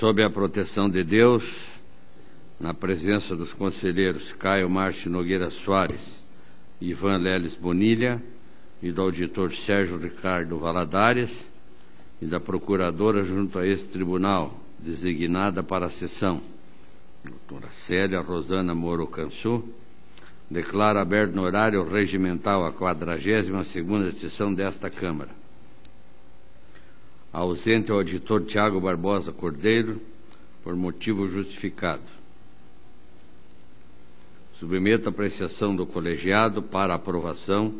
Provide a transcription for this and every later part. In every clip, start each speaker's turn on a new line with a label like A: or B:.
A: Sob a proteção de Deus, na presença dos conselheiros Caio Márcio Nogueira Soares e Ivan Leles Bonilha, e do auditor Sérgio Ricardo Valadares, e da procuradora junto a este tribunal, designada para a sessão, doutora Célia Rosana Moro Cansu, declaro aberto no horário regimental a 42ª sessão desta Câmara. Ausente o auditor Tiago Barbosa Cordeiro, por motivo justificado. Submeto a apreciação do colegiado para aprovação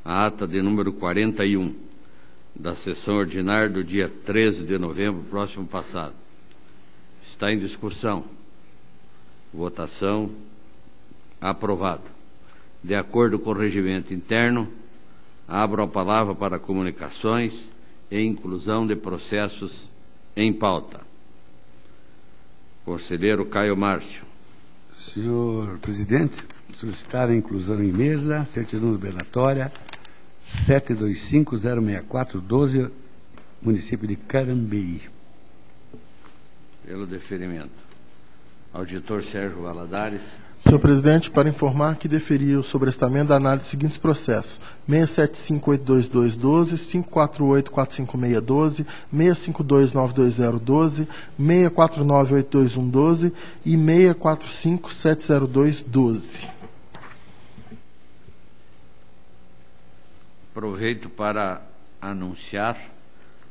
A: a ata de número 41 da sessão ordinária do dia 13 de novembro próximo passado. Está em discussão. Votação aprovada. De acordo com o regimento interno, abro a palavra para comunicações e inclusão de processos em pauta. Conselheiro Caio Márcio.
B: Senhor presidente, solicitar a inclusão em mesa, certidão liberatória 725-064-12, município de Carambeí.
A: Pelo deferimento. Auditor Sérgio Valadares.
C: Senhor presidente, para informar que deferi o sobrestamento da análise dos seguintes processos: 675822212, 548456212, 6529212, 6498212 e 64570212.
A: Aproveito para anunciar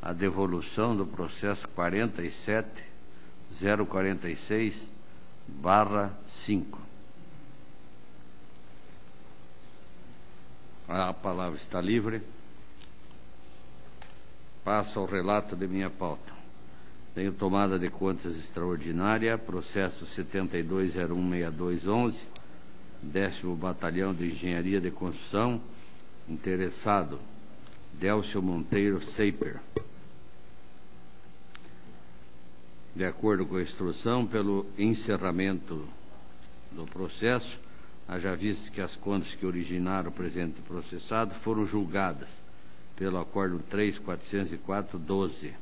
A: a devolução do processo 47046/5. A palavra está livre. Passo ao relato de minha pauta. Tenho tomada de contas extraordinária, processo 72016211, 10º Batalhão de Engenharia de Construção, interessado Délcio Monteiro Seiper. De acordo com a instrução, pelo encerramento do processo, haja visto que as contas que originaram o presente processado foram julgadas pelo Acórdão 3.404/12.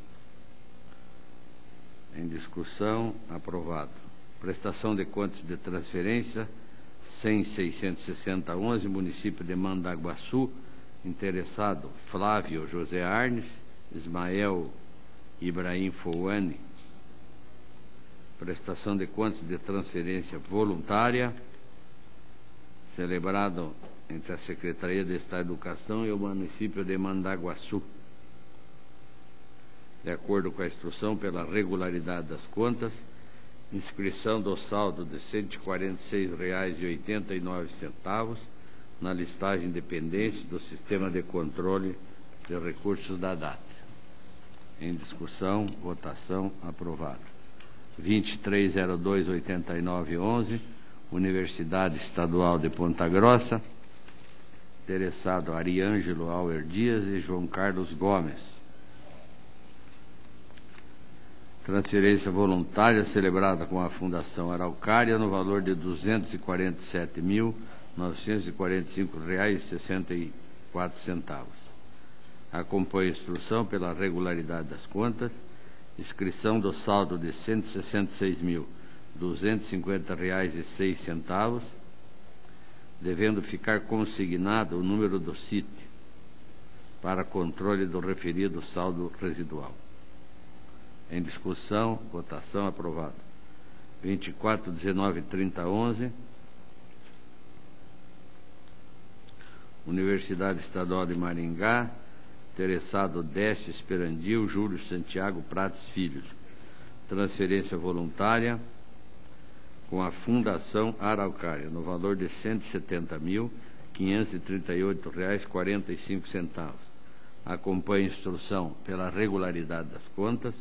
A: Em discussão, aprovado. Prestação de contas de transferência 100.66011, município de Mandaguaçu, interessado Flávio José Arnes, Ismael Ibrahim Fouane. Prestação de contas de transferência voluntária, celebrado entre a Secretaria de Estado de Educação e o município de Mandaguaçu. De acordo com a instrução, pela regularidade das contas, inscrição do saldo de R$ 146,89 na listagem dependente do Sistema de Controle de Recursos da DAT. Em discussão, votação, aprovado. 23028911, Universidade Estadual de Ponta Grossa, interessado Ariângelo Auer Dias e João Carlos Gomes. Transferência voluntária celebrada com a Fundação Araucária no valor de R$ 247.945,64. Acompanha a instrução pela regularidade das contas, inscrição do saldo de R$ 166.250,06, devendo ficar consignado o número do CIT para controle do referido saldo residual. Em discussão, votação, aprovado. 24.19.30.11, Universidade Estadual de Maringá, interessado Décio Esperandil Júlio Santiago Prates Filhos. Transferência voluntária com a Fundação Araucária, no valor de R$ 170.538,45. Acompanha a instrução pela regularidade das contas,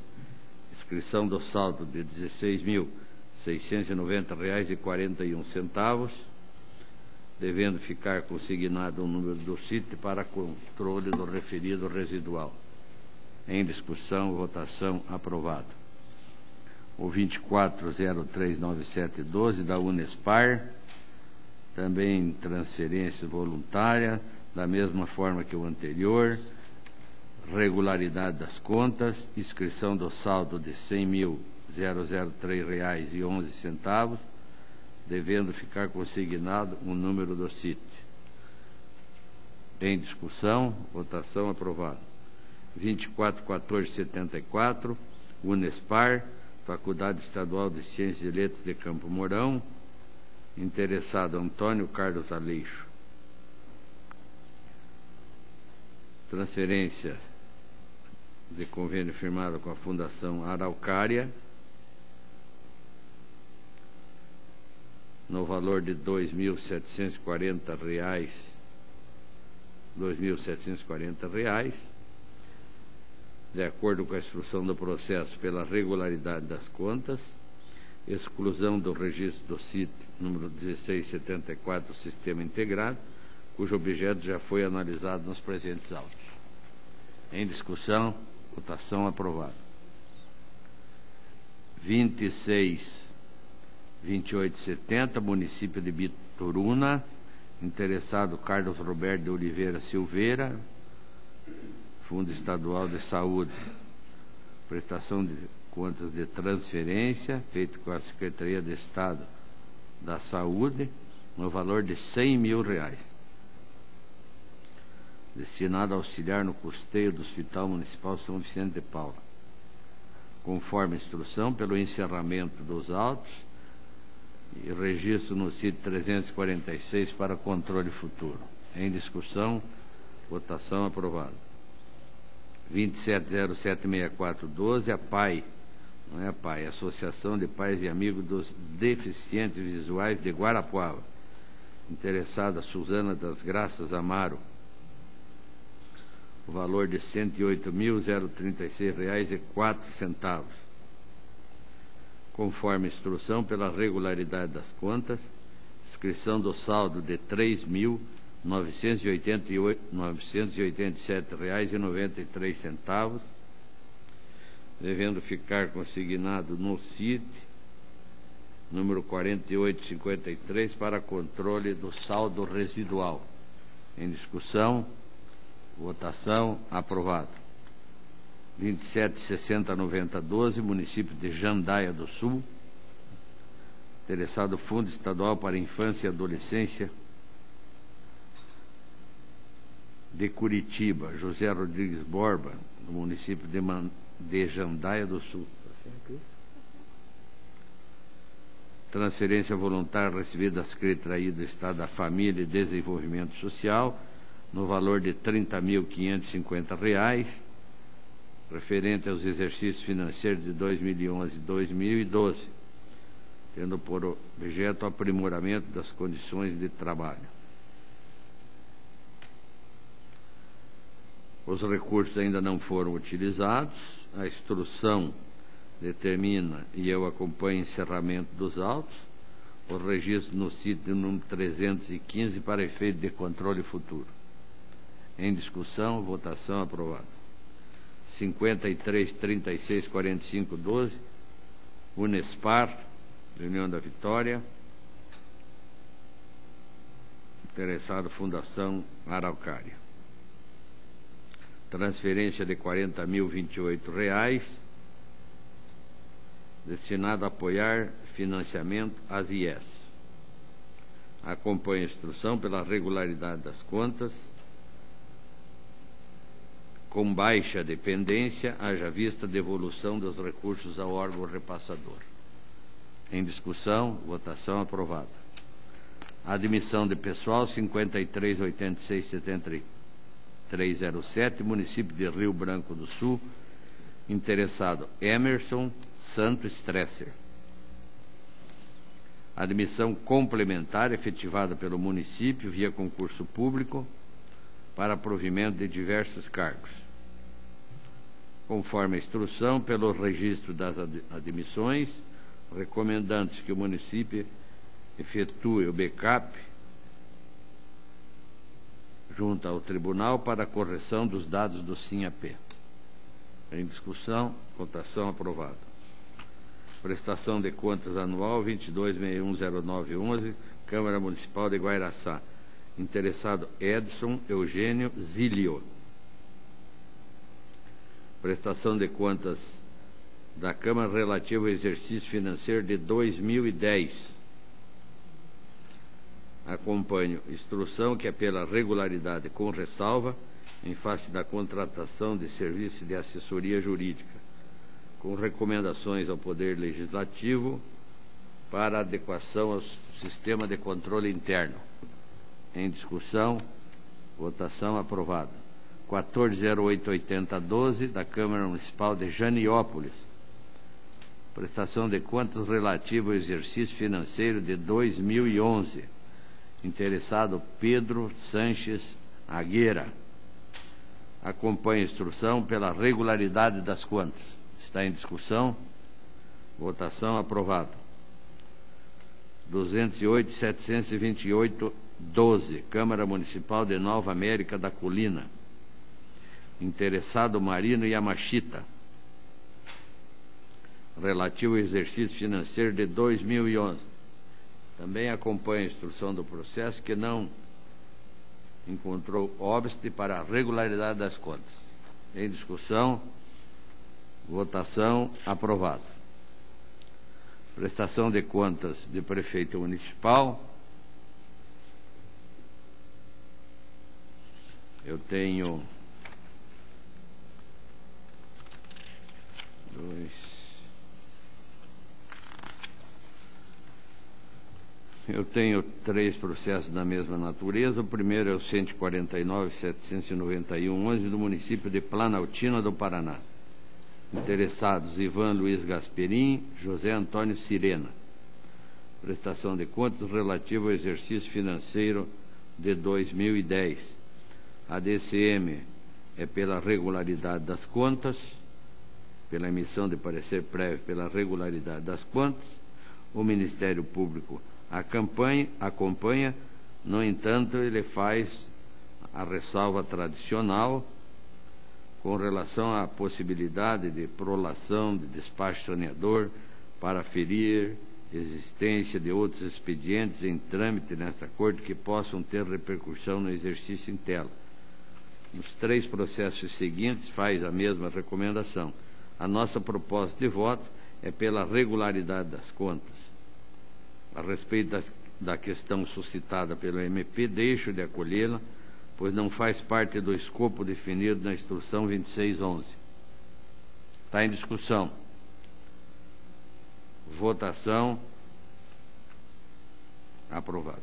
A: inscrição do saldo de R$ 16.690,41, devendo ficar consignado o número do CIT para controle do referido residual. Em discussão, votação, aprovado. O 24039712 da Unespar, também transferência voluntária, da mesma forma que o anterior, regularidade das contas, inscrição do saldo de R$ R$003,11, devendo ficar consignado o número do CIT. Em discussão, votação aprovada. 24.1474, Unespar, Faculdade Estadual de Ciências e Letras de Campo Mourão, interessado Antônio Carlos Aleixo. Transferência de convênio firmado com a Fundação Araucária, no valor de R$2.740, de acordo com a instrução do processo pela regularidade das contas, exclusão do registro do CIT número 1674 Sistema Integrado, cujo objeto já foi analisado nos presentes autos. Em discussão, votação aprovada. 26.2870, município de Bituruna, interessado Carlos Roberto de Oliveira Silveira, Fundo Estadual de Saúde, prestação de contas de transferência, feito com a Secretaria de Estado da Saúde, no valor de R$100 mil, destinado a auxiliar no custeio do Hospital Municipal São Vicente de Paula, conforme instrução pelo encerramento dos autos e registro no CIT 346 para controle futuro. Em discussão, votação aprovada. 27076412, a PAI, não é a PAI, Associação de Pais e Amigos dos Deficientes Visuais de Guarapuava, interessada Suzana das Graças Amaro, o valor de R$108.036,04, conforme instrução pela regularidade das contas, inscrição do saldo de R$3.987,93, devendo ficar consignado no CIT número 4853 para controle do saldo residual. Em discussão, votação aprovada. 27.609012, município de Jandaia do Sul, interessado Fundo Estadual para Infância e Adolescência de Curitiba, José Rodrigues Borba, do município de Jandaia do Sul. Transferência voluntária recebida da Secretaria do Estado da Família e Desenvolvimento Social, no valor de R$30.550, referente aos exercícios financeiros de 2011 e 2012, tendo por objeto o aprimoramento das condições de trabalho. Os recursos ainda não foram utilizados, a instrução determina, e eu acompanho o encerramento dos autos, o registro no sítio número 315 para efeito de controle futuro. Em discussão, votação aprovada. 53.364512, Unespar, União da Vitória, interessado Fundação Araucária. Transferência de R$40.028, destinado a apoiar financiamento às IES. Acompanha a instrução pela regularidade das contas, com baixa dependência, haja vista devolução dos recursos ao órgão repassador. Em discussão, votação aprovada. Admissão de pessoal 53.86.7307, município de Rio Branco do Sul, interessado Emerson Santos Stresser. Admissão complementar efetivada pelo município via concurso público para provimento de diversos cargos, conforme a instrução pelo registro das admissões, recomendando-se que o município efetue o backup junto ao tribunal para a correção dos dados do SINAP. Em discussão, votação aprovada. Prestação de contas anual 22.610911, Câmara Municipal de Guairaçá. Interessado Edson Eugênio Zilio. Prestação de contas da Câmara relativo ao exercício financeiro de 2010. Acompanho instrução que é pela regularidade com ressalva em face da contratação de serviço de assessoria jurídica, com recomendações ao Poder Legislativo para adequação ao sistema de controle interno. Em discussão, votação aprovada. 1408-8012 da Câmara Municipal de Janiópolis. Prestação de contas relativa ao exercício financeiro de 2011. Interessado Pedro Sanches Agueira. Acompanha a instrução pela regularidade das contas. Está em discussão. Votação aprovada. 208-728-12, Câmara Municipal de Nova América da Colina. Interessado Marino Yamashita. Relativo ao exercício financeiro de 2011. Também acompanha a instrução do processo que não encontrou óbice para a regularidade das contas. Em discussão, votação aprovada. Prestação de contas de prefeito municipal. Eu tenho três processos da mesma natureza. O primeiro é o 149.791-11 do município de Planaltina do Paraná. Interessados Ivan Luiz Gasperim, José Antônio Sirena. Prestação de contas relativa ao exercício financeiro de 2010. A DCM é pela regularidade das contas, pela emissão de parecer prévio pela regularidade das contas. O Ministério Público acompanha, no entanto, ele faz a ressalva tradicional com relação à possibilidade de prolação de despacho saneador para aferir existência de outros expedientes em trâmite nesta Corte que possam ter repercussão no exercício interno. Nos três processos seguintes faz a mesma recomendação. A nossa proposta de voto é pela regularidade das contas. A respeito da questão suscitada pelo MP, deixo de acolhê-la, pois não faz parte do escopo definido na Instrução 2611. Está em discussão. Votação aprovada.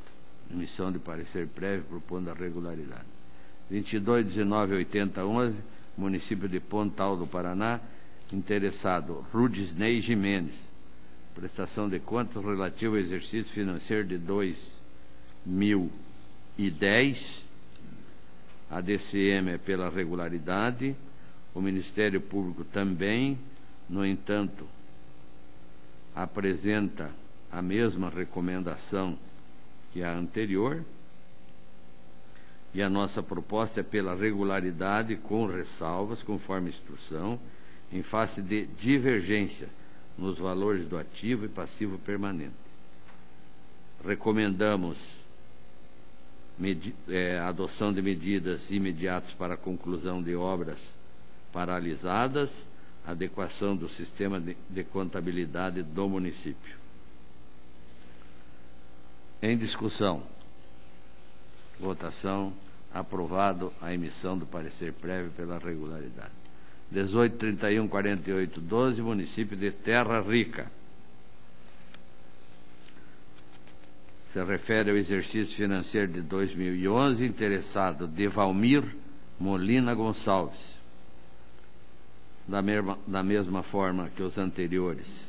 A: Emissão de parecer prévio propondo a regularidade. 22.19.80.11, município de Pontal do Paraná. Interessado Rudisney Jimenez. Prestação de contas relativa ao exercício financeiro de 2010. A DCM é pela regularidade. O Ministério Público também, no entanto, apresenta a mesma recomendação que a anterior. E a nossa proposta é pela regularidade com ressalvas, conforme instrução, em face de divergência nos valores do ativo e passivo permanente. Recomendamos a adoção de medidas imediatas para a conclusão de obras paralisadas, adequação do sistema de contabilidade do município. Em discussão. Votação aprovado a emissão do parecer prévio pela regularidade. 18.31.48.12, município de Terra Rica. Se refere ao exercício financeiro de 2011, interessado Devalmir Molina Gonçalves. Da mesma forma que os anteriores,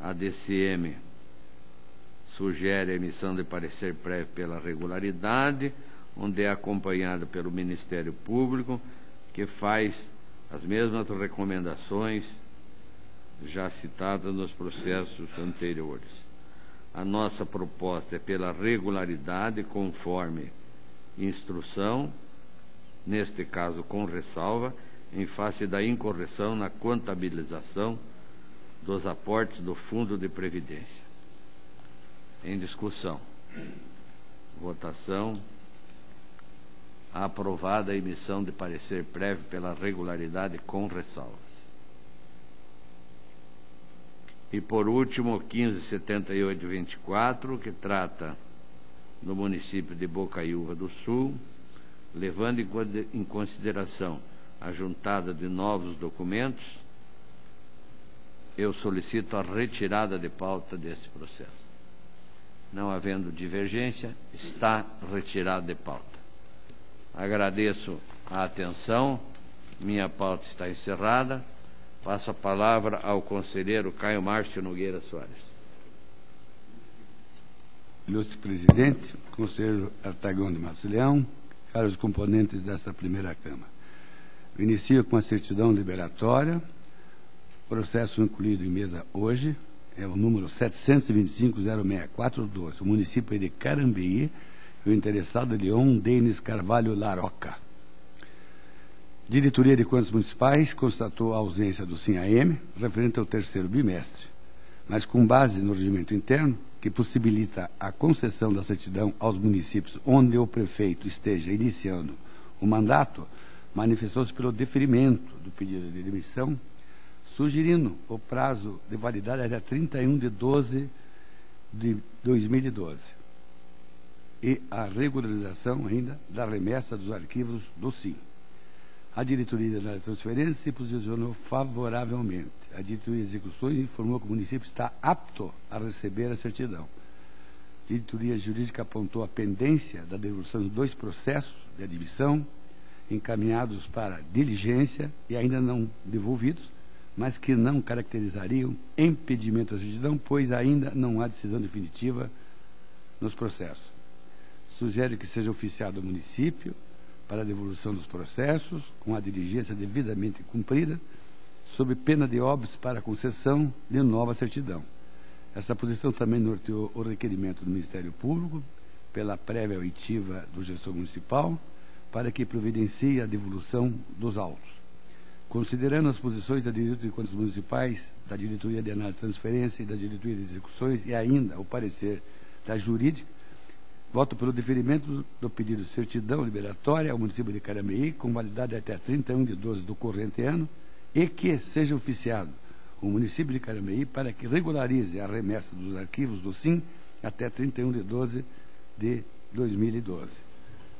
A: a DCM sugere a emissão de parecer prévio pela regularidade, onde é acompanhado pelo Ministério Público, que faz as mesmas recomendações já citadas nos processos anteriores. A nossa proposta é pela regularidade, conforme instrução, neste caso com ressalva, em face da incorreção na contabilização dos aportes do Fundo de Previdência. Em discussão. Votação. Aprovada a emissão de parecer prévio pela regularidade com ressalvas. E, por último, 1578-24, que trata do município de Bocaiúva do Sul, levando em consideração a juntada de novos documentos, eu solicito a retirada de pauta desse processo. Não havendo divergência, está retirado de pauta. Agradeço a atenção, minha pauta está encerrada. Passo a palavra ao conselheiro Caio Márcio Nogueira Soares.
B: Ilustre presidente, conselheiro Artagão de Matos Leão, caros componentes desta primeira Câmara. Eu inicio com a certidão liberatória, processo incluído em mesa hoje, é o número 725-06412, o município de Carambeí, o interessado Leon Denis Carvalho Laroca. Diretoria de Contas Municipais constatou a ausência do SIM-AM referente ao terceiro bimestre, mas com base no regimento interno, que possibilita a concessão da certidão aos municípios onde o prefeito esteja iniciando o mandato, manifestou-se pelo deferimento do pedido de demissão, sugerindo o prazo de validade até 31 de 12 de 2012 e a regularização ainda da remessa dos arquivos do SIM. A diretoria da transferência se posicionou favoravelmente. A diretoria de execuções informou que o município está apto a receber a certidão. A diretoria jurídica apontou a pendência da devolução de 2 processos de admissão encaminhados para diligência e ainda não devolvidos, mas que não caracterizariam impedimento da certidão, pois ainda não há decisão definitiva nos processos. Sugere que seja oficiado ao município para a devolução dos processos, com a diligência devidamente cumprida, sob pena de óbice para a concessão de nova certidão. Essa posição também norteou o requerimento do Ministério Público, pela prévia oitiva do gestor municipal, para que providencie a devolução dos autos. Considerando as posições da Diretoria de Contas Municipais, da Diretoria de Análise e Transferência e da Diretoria de Execuções e ainda o parecer da Jurídica, voto pelo deferimento do pedido de certidão liberatória ao município de Carambeí, com validade até 31 de 12 do corrente ano, e que seja oficiado o município de Carambeí para que regularize a remessa dos arquivos do SIM até 31 de 12 de 2012,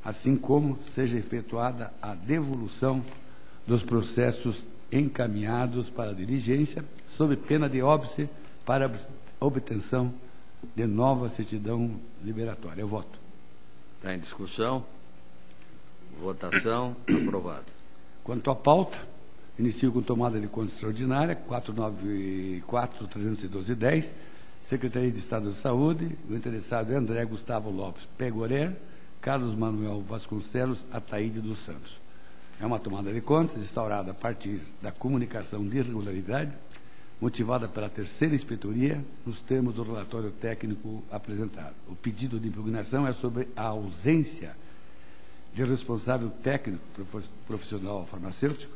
B: assim como seja efetuada a devolução dos processos encaminhados para a diligência, sob pena de óbice para a obtenção de nova certidão liberatória. Eu voto.
A: Está em discussão? Votação. Aprovado.
B: Quanto à pauta, inicio com tomada de conta extraordinária, 494-312-10, Secretaria de Estado de Saúde, o interessado é André Gustavo Lopes Pegorer, Carlos Manuel Vasconcelos Ataíde dos Santos. É uma tomada de contas instaurada a partir da comunicação de irregularidade, motivada pela terceira inspetoria, nos termos do relatório técnico apresentado. O pedido de impugnação é sobre a ausência de responsável técnico profissional farmacêutico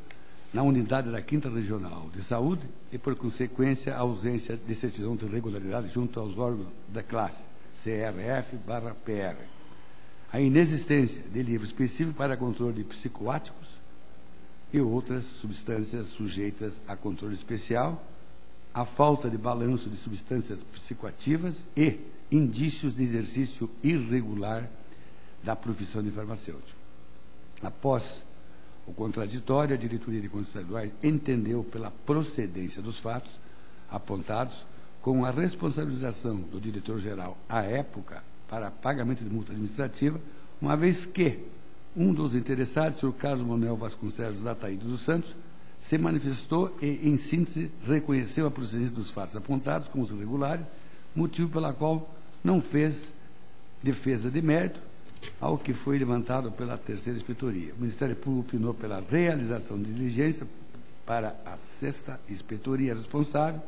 B: na unidade da 5ª Regional de Saúde e, por consequência, a ausência de certidão de regularidade junto aos órgãos da classe, CRF/PR. A inexistência de livro específico para controle de psicoáticos e outras substâncias sujeitas a controle especial, a falta de balanço de substâncias psicoativas e indícios de exercício irregular da profissão de farmacêutico. Após o contraditório, a Diretoria de Contas Estaduais entendeu pela procedência dos fatos apontados, com a responsabilização do diretor-geral à época para pagamento de multa administrativa, uma vez que um dos interessados, o senhor Carlos Manuel Vasconcelos Ataíde dos Santos, se manifestou e, em síntese, reconheceu a procedência dos fatos apontados como os irregulares, motivo pela qual não fez defesa de mérito ao que foi levantado pela terceira inspetoria. O Ministério Público opinou pela realização de diligência para a 6ª inspetoria responsável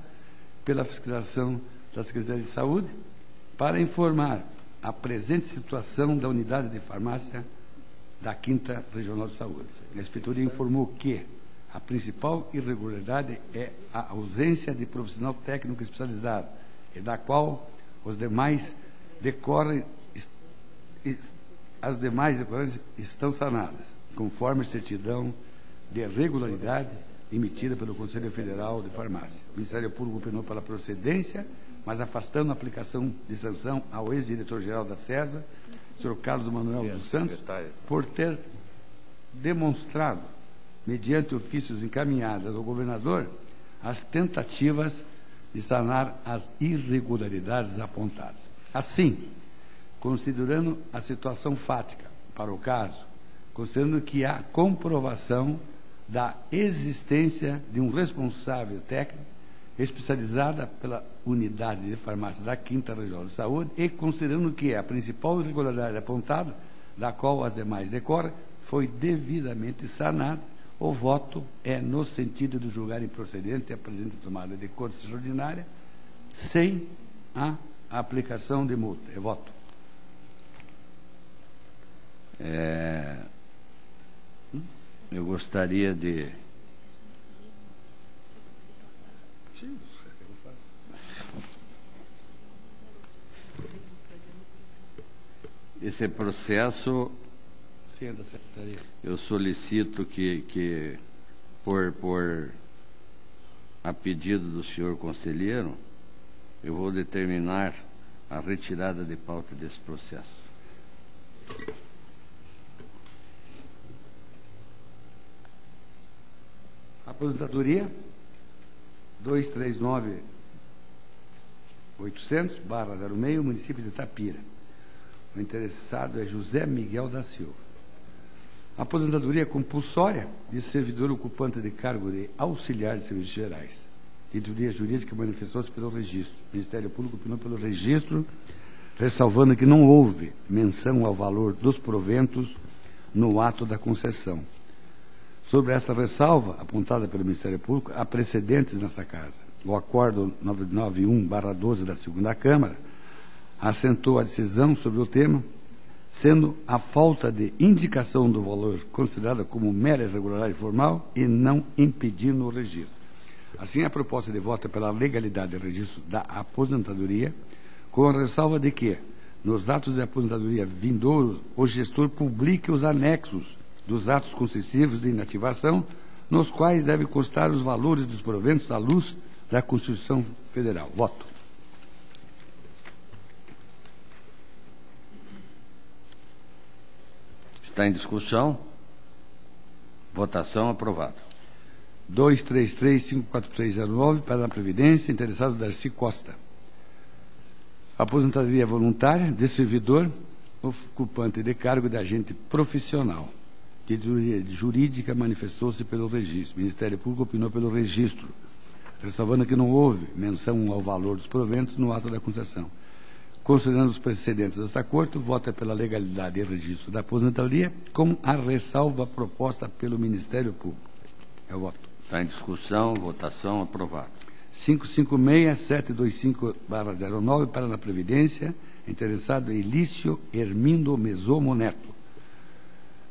B: pela fiscalização da Secretaria de Saúde para informar a presente situação da unidade de farmácia da 5ª Regional de Saúde. A inspetoria informou que a principal irregularidade é a ausência de profissional técnico especializado, e da qual os demais decorrem, as demais decorrências estão sanadas, conforme certidão de regularidade emitida pelo Conselho Federal de Farmácia. O Ministério Público opinou pela procedência, mas afastando a aplicação de sanção ao ex-diretor-geral da CESA, Sr. Carlos Manuel dos Santos, por ter demonstrado, mediante ofícios encaminhados ao governador, as tentativas de sanar as irregularidades apontadas. Assim, considerando a situação fática para o caso, considerando que há comprovação da existência de um responsável técnico especializada pela unidade de farmácia da 5ª Regional de Saúde e considerando que a principal irregularidade apontada, da qual as demais decorrem, foi devidamente sanada, o voto é no sentido de julgar improcedente a presente tomada de corte extraordinária sem a aplicação de multa. É voto.
A: Eu gostaria de... Esse processo, eu solicito que por a pedido do senhor conselheiro, eu vou determinar a retirada de pauta desse processo.
B: Aposentadoria 239.800/06, município de Itapira. O interessado é José Miguel da Silva. Aposentadoria compulsória de servidor ocupante de cargo de auxiliar de serviços gerais. Diretoria jurídica manifestou-se pelo registro. O Ministério Público opinou pelo registro, ressalvando que não houve menção ao valor dos proventos no ato da concessão. Sobre esta ressalva, apontada pelo Ministério Público, há precedentes nessa casa. O Acordo 991/12 da 2ª Câmara assentou a decisão sobre o tema, sendo a falta de indicação do valor considerada como mera irregularidade formal e não impedindo o registro. Assim, a proposta de voto é pela legalidade do registro da aposentadoria, com a ressalva de que, nos atos de aposentadoria vindouros, o gestor publique os anexos dos atos concessivos de inativação, nos quais deve constar os valores dos proventos à luz da Constituição Federal. Voto.
A: Está em discussão. Votação aprovado.
B: 233-54309 para a Previdência, interessado Darcy Costa. Aposentadoria voluntária de servidor ocupante de cargo de agente profissional. Diretoria jurídica manifestou-se pelo registro. O Ministério Público opinou pelo registro, ressalvando que não houve menção ao valor dos proventos no ato da concessão. Considerando os precedentes desta Corte, o voto é pela legalidade e registro da aposentadoria, com a ressalva proposta pelo Ministério Público. É o voto.
A: Está em discussão, votação aprovado.
B: 556-725/09 para a Previdência, interessado Elício Hermindo Mesomo Neto.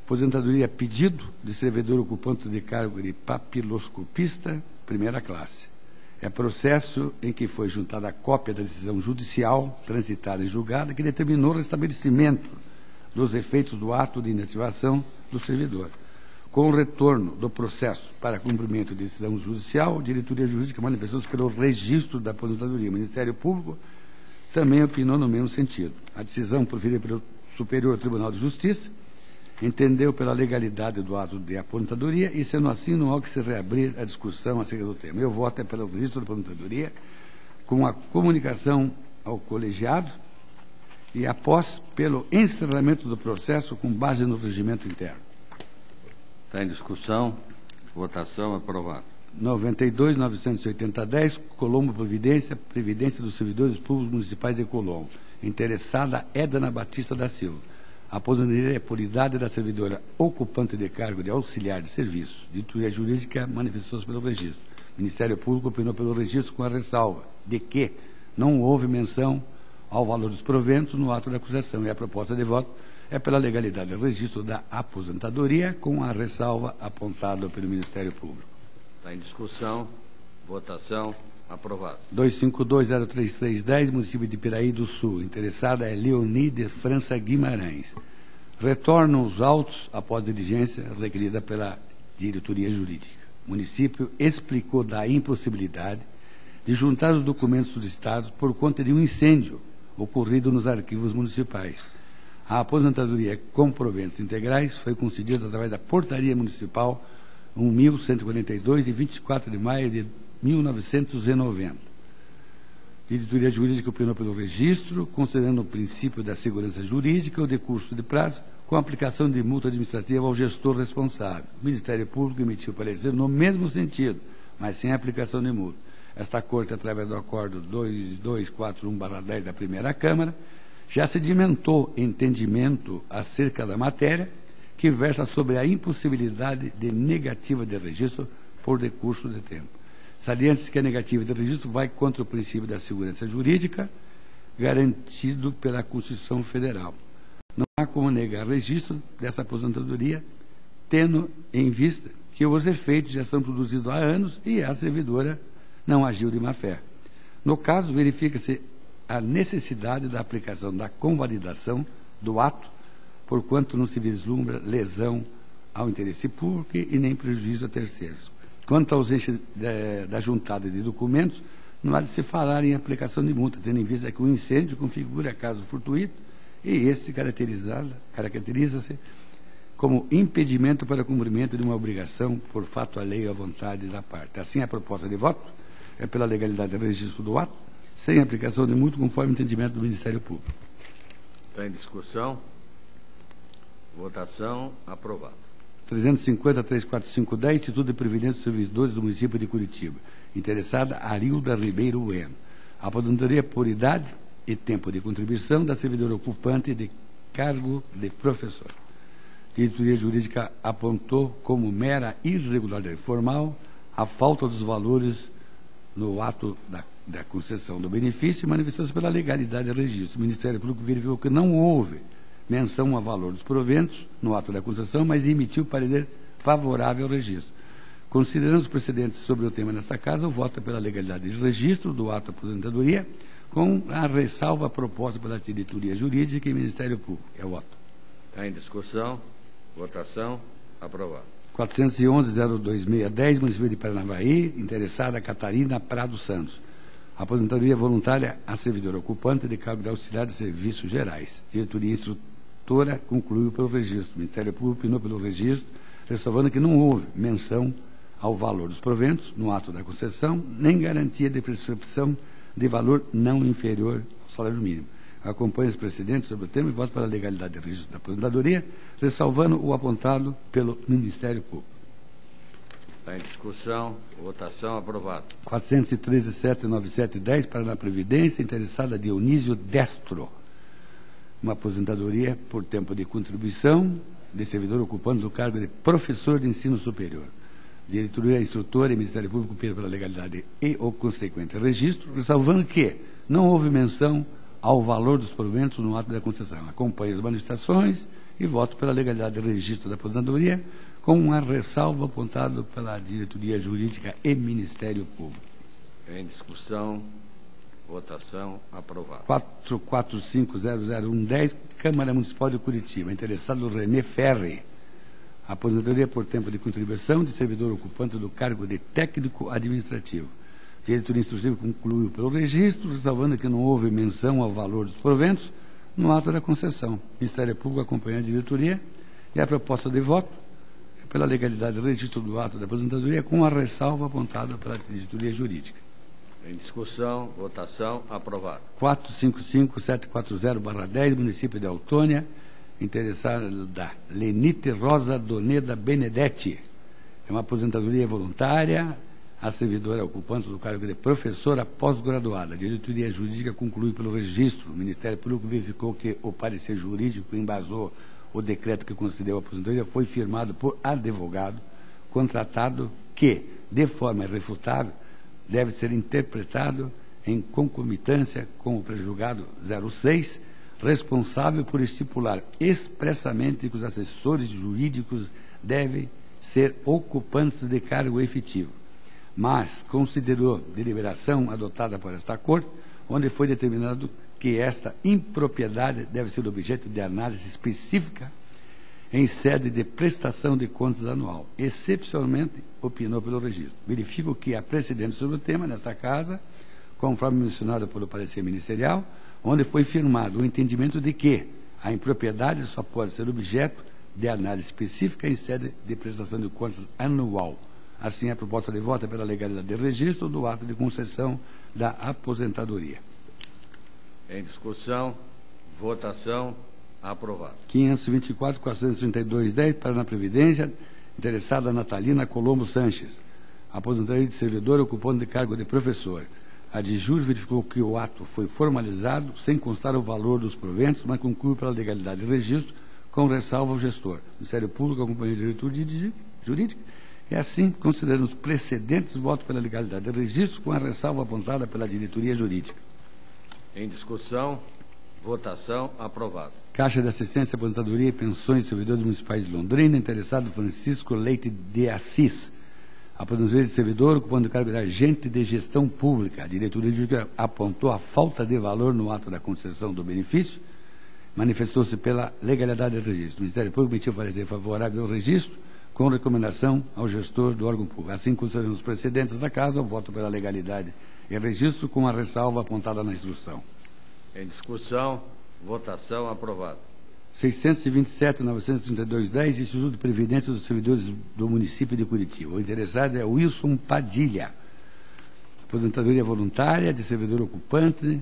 B: Aposentadoria pedido de servidor ocupante de cargo de papiloscopista, 1ª classe. É processo em que foi juntada a cópia da decisão judicial transitada e julgada que determinou o restabelecimento dos efeitos do ato de inativação do servidor. Com o retorno do processo para cumprimento de decisão judicial, a diretoria jurídica manifestou-se pelo registro da aposentadoria. O Ministério Público também opinou no mesmo sentido. A decisão proferida pelo Superior Tribunal de Justiça entendeu pela legalidade do ato de aposentadoria e, sendo assim, não há que se reabrir a discussão acerca do tema. Eu voto é pelo registro da aposentadoria, com a comunicação ao colegiado e, após, pelo encerramento do processo com base no regimento interno.
A: Está em discussão. Votação aprovado.
B: 92.980/10, Colombo Previdência, Previdência dos Servidores Públicos Municipais de Colombo. Interessada Edna Batista da Silva. A aposentadoria é por idade da servidora ocupante de cargo de auxiliar de serviço. Diretoria jurídica manifestou-se pelo registro. O Ministério Público opinou pelo registro com a ressalva de que não houve menção ao valor dos proventos no ato da acusação. E a proposta de voto é pela legalidade do registro da aposentadoria, com a ressalva apontada pelo Ministério Público.
A: Está em discussão. Votação aprovado.
B: 252.03310, município de Piraí do Sul. Interessada é Leonide França Guimarães. Retornam os autos após diligência requerida pela diretoria jurídica. O município explicou da impossibilidade de juntar os documentos solicitados por conta de um incêndio ocorrido nos arquivos municipais. A aposentadoria com proventos integrais foi concedida através da Portaria Municipal 1.142, de 24 de maio de 1990. A diretoria jurídica opinou pelo registro, considerando o princípio da segurança jurídica, o decurso de prazo, com aplicação de multa administrativa ao gestor responsável. O Ministério Público emitiu parecer no mesmo sentido, mas sem aplicação de multa. Esta Corte, através do acordo 2241/10 da primeira Câmara, já sedimentou entendimento acerca da matéria, que versa sobre a impossibilidade de negativa de registro por decurso de tempo. Saliente-se que a negativa de registro vai contra o princípio da segurança jurídica, garantido pela Constituição Federal. Não há como negar registro dessa aposentadoria, tendo em vista que os efeitos já são produzidos há anos e a servidora não agiu de má-fé. No caso, verifica-se a necessidade da aplicação da convalidação do ato, porquanto não se vislumbra lesão ao interesse público e nem prejuízo a terceiros. Quanto à ausência da juntada de documentos, não há de se falar em aplicação de multa, tendo em vista que o incêndio configura caso fortuito e este caracteriza-se como impedimento para o cumprimento de uma obrigação por fato alheio à vontade da parte. Assim, a proposta de voto é pela legalidade do registro do ato, sem aplicação de multa, conforme o entendimento do Ministério Público.
A: Está em discussão. Votação. Aprovado.
B: 350-34510, Instituto de Previdência dos Servidores do município de Curitiba. Interessada, Arilda Ribeiro Bueno. A aposentadoria por idade e tempo de contribuição da servidora ocupante de cargo de professor. A diretoria jurídica apontou como mera irregularidade formal a falta dos valores no ato da concessão do benefício, manifestou-se pela legalidade do registro. O Ministério Público verificou que não houve menção a valor dos proventos no ato da concessão, mas emitiu parecer favorável ao registro. Considerando os precedentes sobre o tema nesta casa, o voto é pela legalidade de registro do ato da aposentadoria, com a ressalva proposta pela diretoria jurídica e Ministério Público. É o voto.
A: Está em discussão. Votação. Aprovado.
B: 411-02610, município de Paranavaí, interessada Catarina Prado Santos. Aposentadoria voluntária a servidora ocupante de cargo de auxiliar de serviços gerais. Diretoria instrutora concluiu pelo registro. O Ministério Público opinou pelo registro, ressalvando que não houve menção ao valor dos proventos no ato da concessão, nem garantia de prescrição de valor não inferior ao salário mínimo. Acompanha os precedentes sobre o tema e voto para a legalidade do registro da aposentadoria, ressalvando o apontado pelo Ministério Público.
A: Está em discussão. Votação. Aprovado.
B: 413-79710, Paraná Previdência, interessada Dionísio Destro. Uma aposentadoria por tempo de contribuição de servidor ocupando do cargo de professor de ensino superior. Diretoria instrutora e Ministério Público pela legalidade e o consequente registro, ressalvando que não houve menção ao valor dos proventos no ato da concessão. Acompanhe as manifestações e voto pela legalidade do registro da aposentadoria, com uma ressalva apontada pela diretoria jurídica e Ministério Público.
A: Em discussão. Votação. Aprovado.
B: 445-00110, Câmara Municipal de Curitiba. Interessado René Ferri. Aposentadoria por tempo de contribuição de servidor ocupante do cargo de técnico administrativo. A diretoria instrutiva concluiu pelo registro, ressalvando que não houve menção ao valor dos proventos no ato da concessão. O Ministério Público acompanha a diretoria e a proposta de voto é pela legalidade do registro do ato da aposentadoria, com a ressalva apontada pela diretoria jurídica.
A: Em discussão. Votação. Aprovado.
B: 455-740/10, município de Autônia. Interessada da Lenite Rosa Doneda Benedetti. É uma aposentadoria voluntária a servidora ocupante do cargo de professora pós-graduada. A diretoria jurídica conclui pelo registro. O Ministério Público verificou que o parecer jurídico embasou o decreto que concedeu a aposentadoria foi firmado por advogado contratado que, de forma irrefutável, deve ser interpretado em concomitância com o prejulgado 06, responsável por estipular expressamente que os assessores jurídicos devem ser ocupantes de cargo efetivo, mas considerou deliberação adotada por esta Corte, onde foi determinado que esta impropriedade deve ser objeto de análise específica em sede de prestação de contas anual. Excepcionalmente, opinou pelo registro. Verifico que há precedente sobre o tema nesta Casa, conforme mencionado pelo parecer ministerial, onde foi firmado o entendimento de que a impropriedade só pode ser objeto de análise específica em sede de prestação de contas anual. Assim, a proposta de voto é pela legalidade de registro do ato de concessão da aposentadoria.
A: Em discussão, votação, aprovado.
B: 524, 432, para na Previdência, interessada Natalina Colombo Sanches, aposentadoria de servidor ocupando de cargo de professor. A de júri verificou que o ato foi formalizado sem constar o valor dos proventos, mas concluiu pela legalidade de registro, com ressalva ao gestor. O Ministério Público acompanhou o diretor jurídico e, assim, considerando os precedentes, voto pela legalidade de registro, com a ressalva apontada pela diretoria jurídica.
A: Em discussão, votação, aprovado.
B: Caixa de Assistência, Aposentadoria e Pensões de Servidores Municipais de Londrina, interessado Francisco Leite de Assis, aposentadoria de servidor ocupando o cargo de agente de gestão pública. A diretoria jurídica apontou a falta de valor no ato da concessão do benefício, manifestou-se pela legalidade do registro. O Ministério Público emitiu parecer favorável ao registro, com recomendação ao gestor do órgão público. Assim, considerando os precedentes da Casa, eu voto pela legalidade e registro, com a ressalva apontada na instrução.
A: Em discussão, votação, aprovado.
B: 627, 932, Instituto de Previdência dos Servidores do Município de Curitiba. O interessado é Wilson Padilha, aposentadoria voluntária de servidor ocupante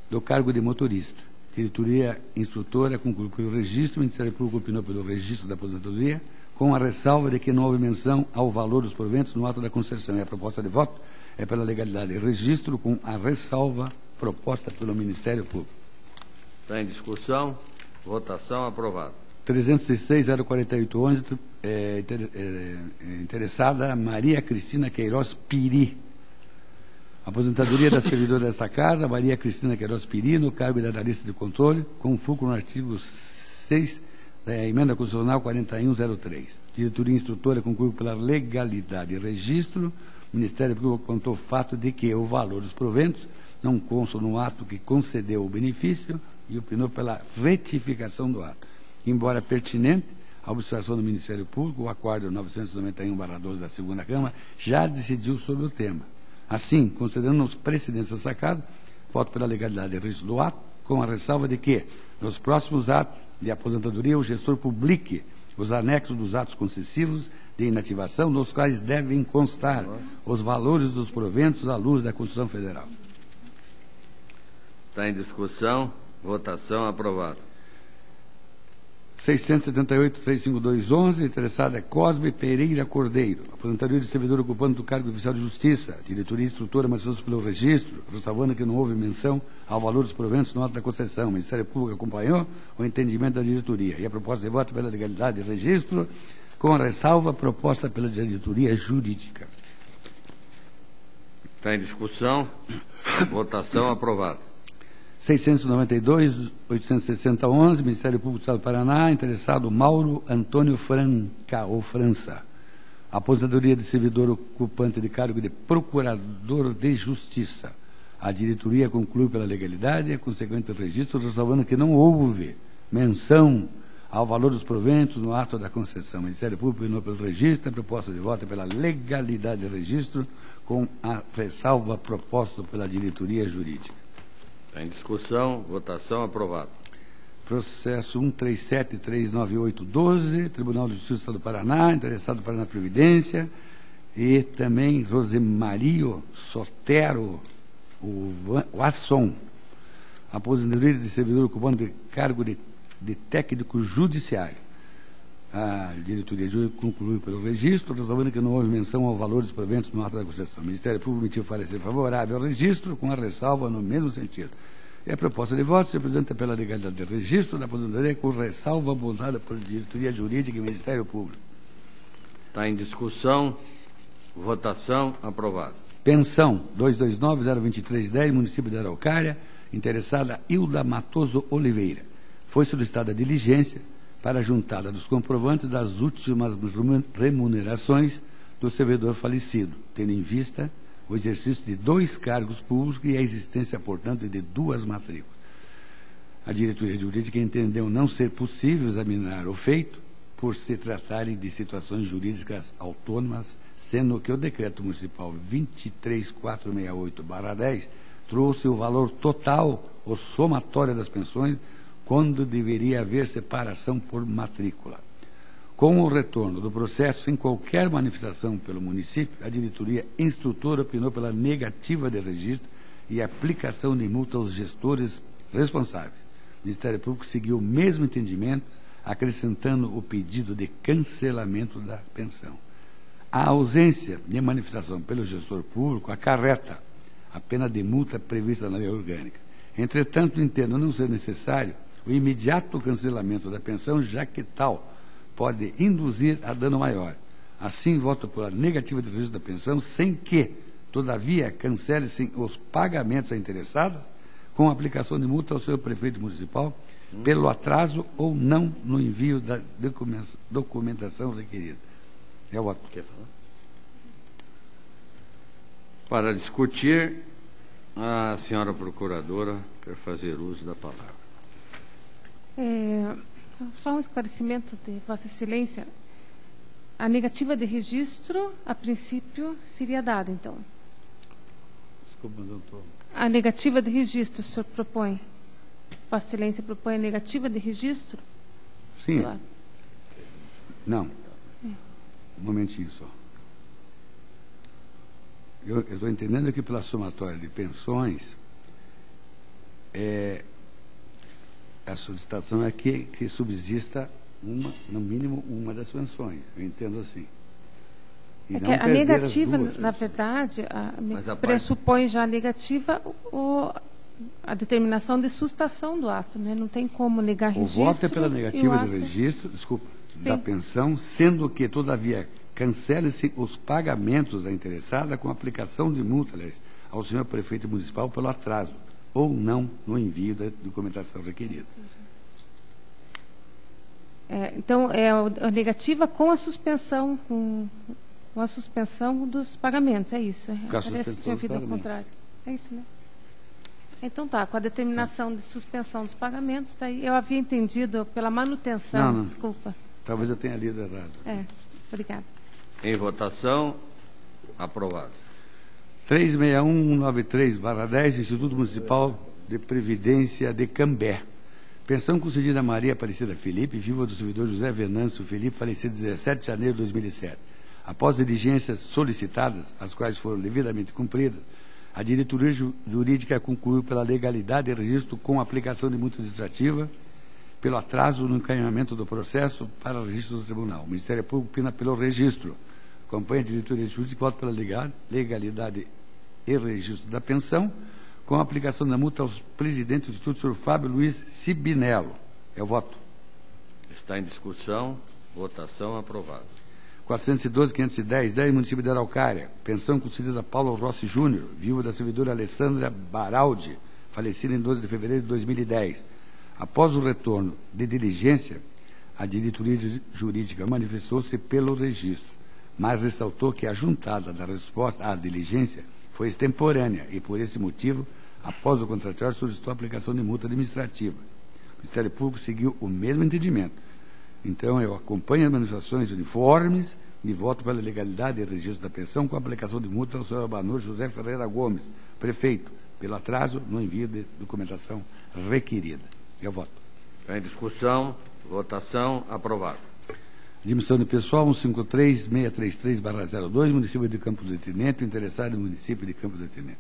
B: do cargo de motorista. Diretoria instrutora concluiu pelo registro, o Ministério Público opinou pelo registro da aposentadoria, com a ressalva de que não houve menção ao valor dos proventos no ato da concessão. E a proposta de voto é pela legalidade e registro, com a ressalva proposta pelo Ministério Público.
A: Está em discussão, votação, aprovado.
B: 306-04811, interessada Maria Cristina Queiroz Piri. Aposentadoria da servidora desta Casa, Maria Cristina Queiroz Piri, no cargo de analista de controle, com fulcro no artigo 6 da Emenda Constitucional 4103. Diretoria instrutora concluiu pela legalidade e registro. O Ministério Público apontou o fato de que o valor dos proventos não consta no ato que concedeu o benefício e opinou pela retificação do ato. Embora pertinente a observação do Ministério Público, o Acordo 991/12 da Segunda Câmara já decidiu sobre o tema. Assim, considerando os precedentes dessa Casa, voto pela legalidade e registro do ato, com a ressalva de que, nos próximos atos de aposentadoria, o gestor publique os anexos dos atos concessivos de inativação, nos quais devem constar os valores dos proventos à luz da Constituição Federal.
A: Está em discussão, votação, aprovado.
B: 678-35211, interessada é Cosme Pereira Cordeiro, aposentadoria de servidor ocupante do cargo de oficial de justiça, diretoria instrutora, manifestou-se pelo registro, ressalvando que não houve menção ao valor dos proventos no ato da concessão. O Ministério Público acompanhou o entendimento da diretoria e a proposta de voto pela legalidade e registro, com a ressalva proposta pela diretoria jurídica.
A: Está em discussão, votação, aprovado.
B: 692-860-11, Ministério Público do Estado do Paraná, interessado Mauro Antônio Franca, ou França, aposentadoria de servidor ocupante de cargo de procurador de justiça. A diretoria concluiu pela legalidade e a consequente registro, ressalvando que não houve menção ao valor dos proventos no ato da concessão. O Ministério Público opinou pelo registro, a proposta de voto é pela legalidade do registro, com a ressalva proposta pela diretoria jurídica.
A: Está em discussão, votação, aprovado.
B: Processo 137-398-12, Tribunal de Justiça do Estado do Paraná, interessado para a Previdência, e também Rosemario Sotero, o Asson, aposentadoria de servidor ocupando de cargo de técnico judiciário. A diretoria jurídica concluiu pelo registro, resolvendo que não houve menção ao valor dos proventos no ato da concessão. O Ministério Público emitiu parecer favorável ao registro, com a ressalva no mesmo sentido. E a proposta de voto se apresenta pela legalidade do registro da aposentadoria, com ressalva apontada pela diretoria jurídica e Ministério Público.
A: Está em discussão, votação, aprovado.
B: Pensão 229-02310, município de Araucária, interessada Hilda Matoso Oliveira. Foi solicitada a diligência para a juntada dos comprovantes das últimas remunerações do servidor falecido, tendo em vista o exercício de 2 cargos públicos e a existência, portanto, de 2 matrículas. A diretoria jurídica entendeu não ser possível examinar o feito, por se tratarem de situações jurídicas autônomas, sendo que o Decreto Municipal 23468/10 trouxe o valor total ou somatório das pensões, quando deveria haver separação por matrícula. Com o retorno do processo, sem qualquer manifestação pelo município, a diretoria instrutora opinou pela negativa de registro e aplicação de multa aos gestores responsáveis. O Ministério Público seguiu o mesmo entendimento, acrescentando o pedido de cancelamento da pensão. A ausência de manifestação pelo gestor público acarreta a pena de multa prevista na lei orgânica. Entretanto, entendo não ser necessário o imediato cancelamento da pensão, já que tal pode induzir a dano maior. Assim, voto pela negativa de registro da pensão, sem que, todavia, cancele-se os pagamentos a interessados, com aplicação de multa ao senhor prefeito municipal, pelo atraso ou não no envio da documentação requerida. É o voto.
A: Quer falar? Para discutir, a senhora procuradora quer fazer uso da palavra.
D: Só um esclarecimento de Vossa Excelência. A negativa de registro, a princípio, seria dada, então.
B: Desculpa, doutor.
D: A negativa de registro, o senhor propõe? Vossa Excelência propõe a negativa de registro?
B: Sim. Não. Um momentinho só. Eu estou entendendo que pela somatória de pensões, a solicitação é que subsista no mínimo uma das pensões. Eu entendo assim. E
D: que a negativa, na verdade, pressupõe já a negativa a determinação de sustação do ato, né? Não tem como negar registro.
B: O voto é pela negativa do registro, desculpa, da pensão, sendo que, todavia, cancele-se os pagamentos da interessada com aplicação de multa, aliás, ao senhor prefeito municipal pelo atraso ou não no envio da documentação requerida.
D: Então, é a negativa com a suspensão, com a suspensão dos pagamentos, é isso. Parece que tinha havido ao contrário. É isso, né? Então tá, com a determinação de suspensão dos pagamentos, tá aí. Eu havia entendido pela manutenção,
B: não.
D: Desculpa.
B: Talvez eu tenha lido errado.
D: Obrigada.
A: Em votação, aprovado.
B: 36193/10, Instituto Municipal de Previdência de Cambé. Pensão concedida a Maria Aparecida Felipe, viúva do servidor José Venâncio Felipe, falecido 17 de janeiro de 2007. Após diligências solicitadas, as quais foram devidamente cumpridas, a diretoria jurídica concluiu pela legalidade de registro com aplicação de multa administrativa pelo atraso no encaminhamento do processo para o registro do tribunal. O Ministério Público opina pelo registro. Acompanha a diretoria jurídica e vota pela legalidade e registro da pensão com a aplicação da multa aos presidentes do Instituto, Sr. Fábio Luiz Sibinello. É o voto.
A: Está em discussão. Votação aprovado.
B: 412.510, município de Araucária. Pensão concedida a Paulo Rossi Júnior, viúva da servidora Alessandra Baraldi, falecida em 12 de fevereiro de 2010. Após o retorno de diligência, a diretoria jurídica manifestou-se pelo registro, mas ressaltou que a juntada da resposta à diligência foi extemporânea e, por esse motivo, após o contraditório, solicitou a aplicação de multa administrativa. O Ministério Público seguiu o mesmo entendimento. Então, eu acompanho as manifestações uniformes e voto pela legalidade e registro da pensão com a aplicação de multa ao senhor Abanor José Ferreira Gomes, prefeito, pelo atraso no envio de documentação requerida. Eu voto.
A: Está em discussão. Votação aprovado.
B: Admissão de pessoal 153633/02, município de Campo do Tenente, interessado no município de Campo do Tenente.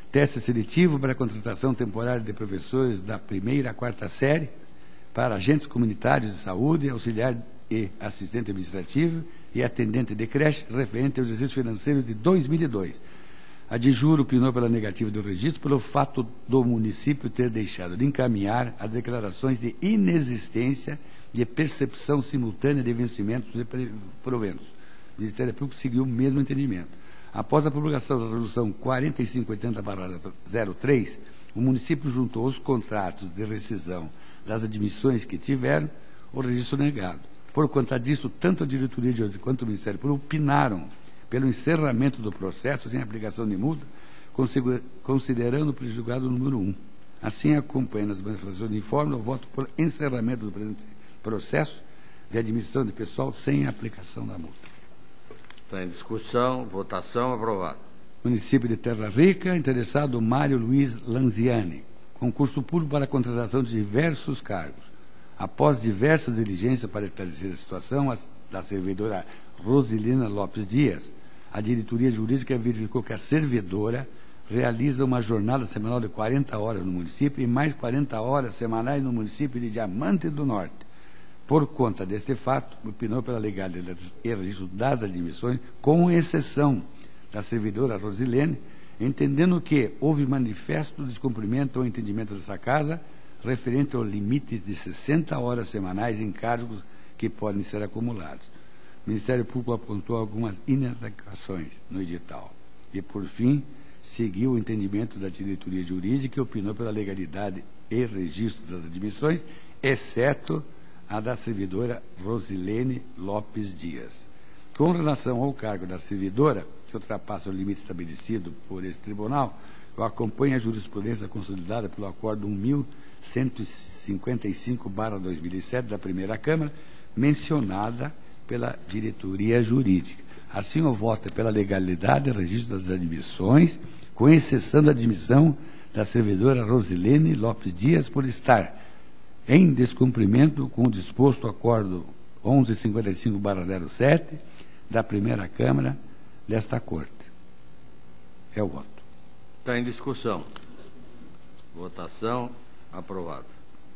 B: Teste seletivo para a contratação temporária de professores da 1ª à 4ª série para agentes comunitários de saúde, auxiliar e assistente administrativo e atendente de creche, referente ao exercício financeiro de 2002. A DIJUR opinou pela negativa do registro pelo fato do município ter deixado de encaminhar as declarações de inexistência de percepção simultânea de vencimentos e proventos. O Ministério Público seguiu o mesmo entendimento. Após a publicação da resolução 4580/03, o município juntou os contratos de rescisão das admissões que tiveram o registro negado. Por conta disso, tanto a diretoria de quanto o Ministério Público opinaram pelo encerramento do processo sem aplicação de multa, considerando o prejudicado número 1. Assim, acompanhando as manifestações de informe, eu voto por encerramento do presente processo, de admissão de pessoal sem aplicação da multa.
A: Está em discussão. Votação. Aprovado.
B: Município de Terra Rica, interessado Mário Luiz Lanziani. Concurso público para a contratação de diversos cargos. Após diversas diligências para esclarecer a situação da servidora Rosilina Lopes Dias, a diretoria jurídica verificou que a servidora realiza uma jornada semanal de 40 horas no município e mais 40 horas semanais no município de Diamante do Norte. Por conta deste fato, opinou pela legalidade e registro das admissões, com exceção da servidora Rosilene, entendendo que houve manifesto descumprimento ou entendimento dessa casa referente ao limite de 60 horas semanais em cargos que podem ser acumulados. O Ministério Público apontou algumas inadequações no edital e, por fim, seguiu o entendimento da diretoria jurídica e opinou pela legalidade e registro das admissões, exceto a da servidora Rosilene Lopes Dias. Com relação ao cargo da servidora, que ultrapassa o limite estabelecido por esse tribunal, eu acompanho a jurisprudência consolidada pelo Acordo 1155/2007 da Primeira Câmara, mencionada pela diretoria jurídica. Assim, eu voto pela legalidade e registro das admissões, com exceção da admissão da servidora Rosilene Lopes Dias por estar em descumprimento com o disposto Acordo 1155/07 da Primeira Câmara desta Corte. É o voto.
A: Está em discussão. Votação. Aprovado.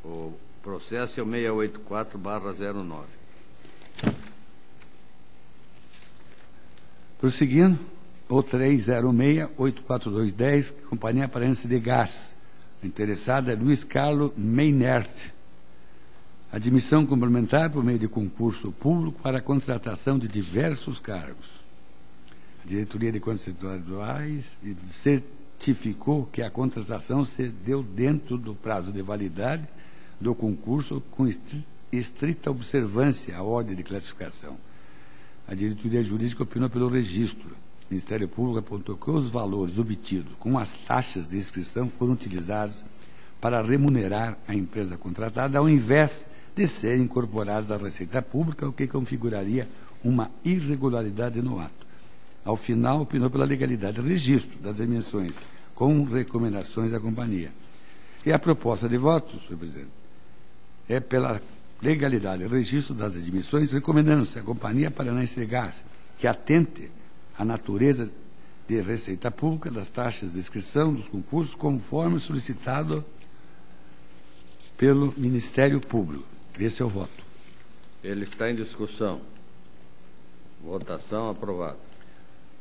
A: O processo é o 684/09.
B: Prosseguindo, o 306-84210, Companhia Paraense de Gás. Interessado é Luiz Carlos Meinert. Admissão complementar por meio de concurso público para a contratação de diversos cargos. A Diretoria de Contas Estaduais certificou que a contratação se deu dentro do prazo de validade do concurso com estrita observância à ordem de classificação. A diretoria jurídica opinou pelo registro. O Ministério Público apontou que os valores obtidos com as taxas de inscrição foram utilizados para remunerar a empresa contratada, ao invés de serem incorporados à Receita Pública, o que configuraria uma irregularidade no ato. Ao final, opinou pela legalidade do registro das emissões, com recomendações da companhia. E a proposta de voto, senhor presidente, é pela legalidade e registro das admissões, recomendando-se à Companhia Paranaense de Gás que atente à natureza de receita pública das taxas de inscrição dos concursos, conforme solicitado pelo Ministério Público. Esse é o voto.
A: Ele está em discussão. Votação. Aprovado.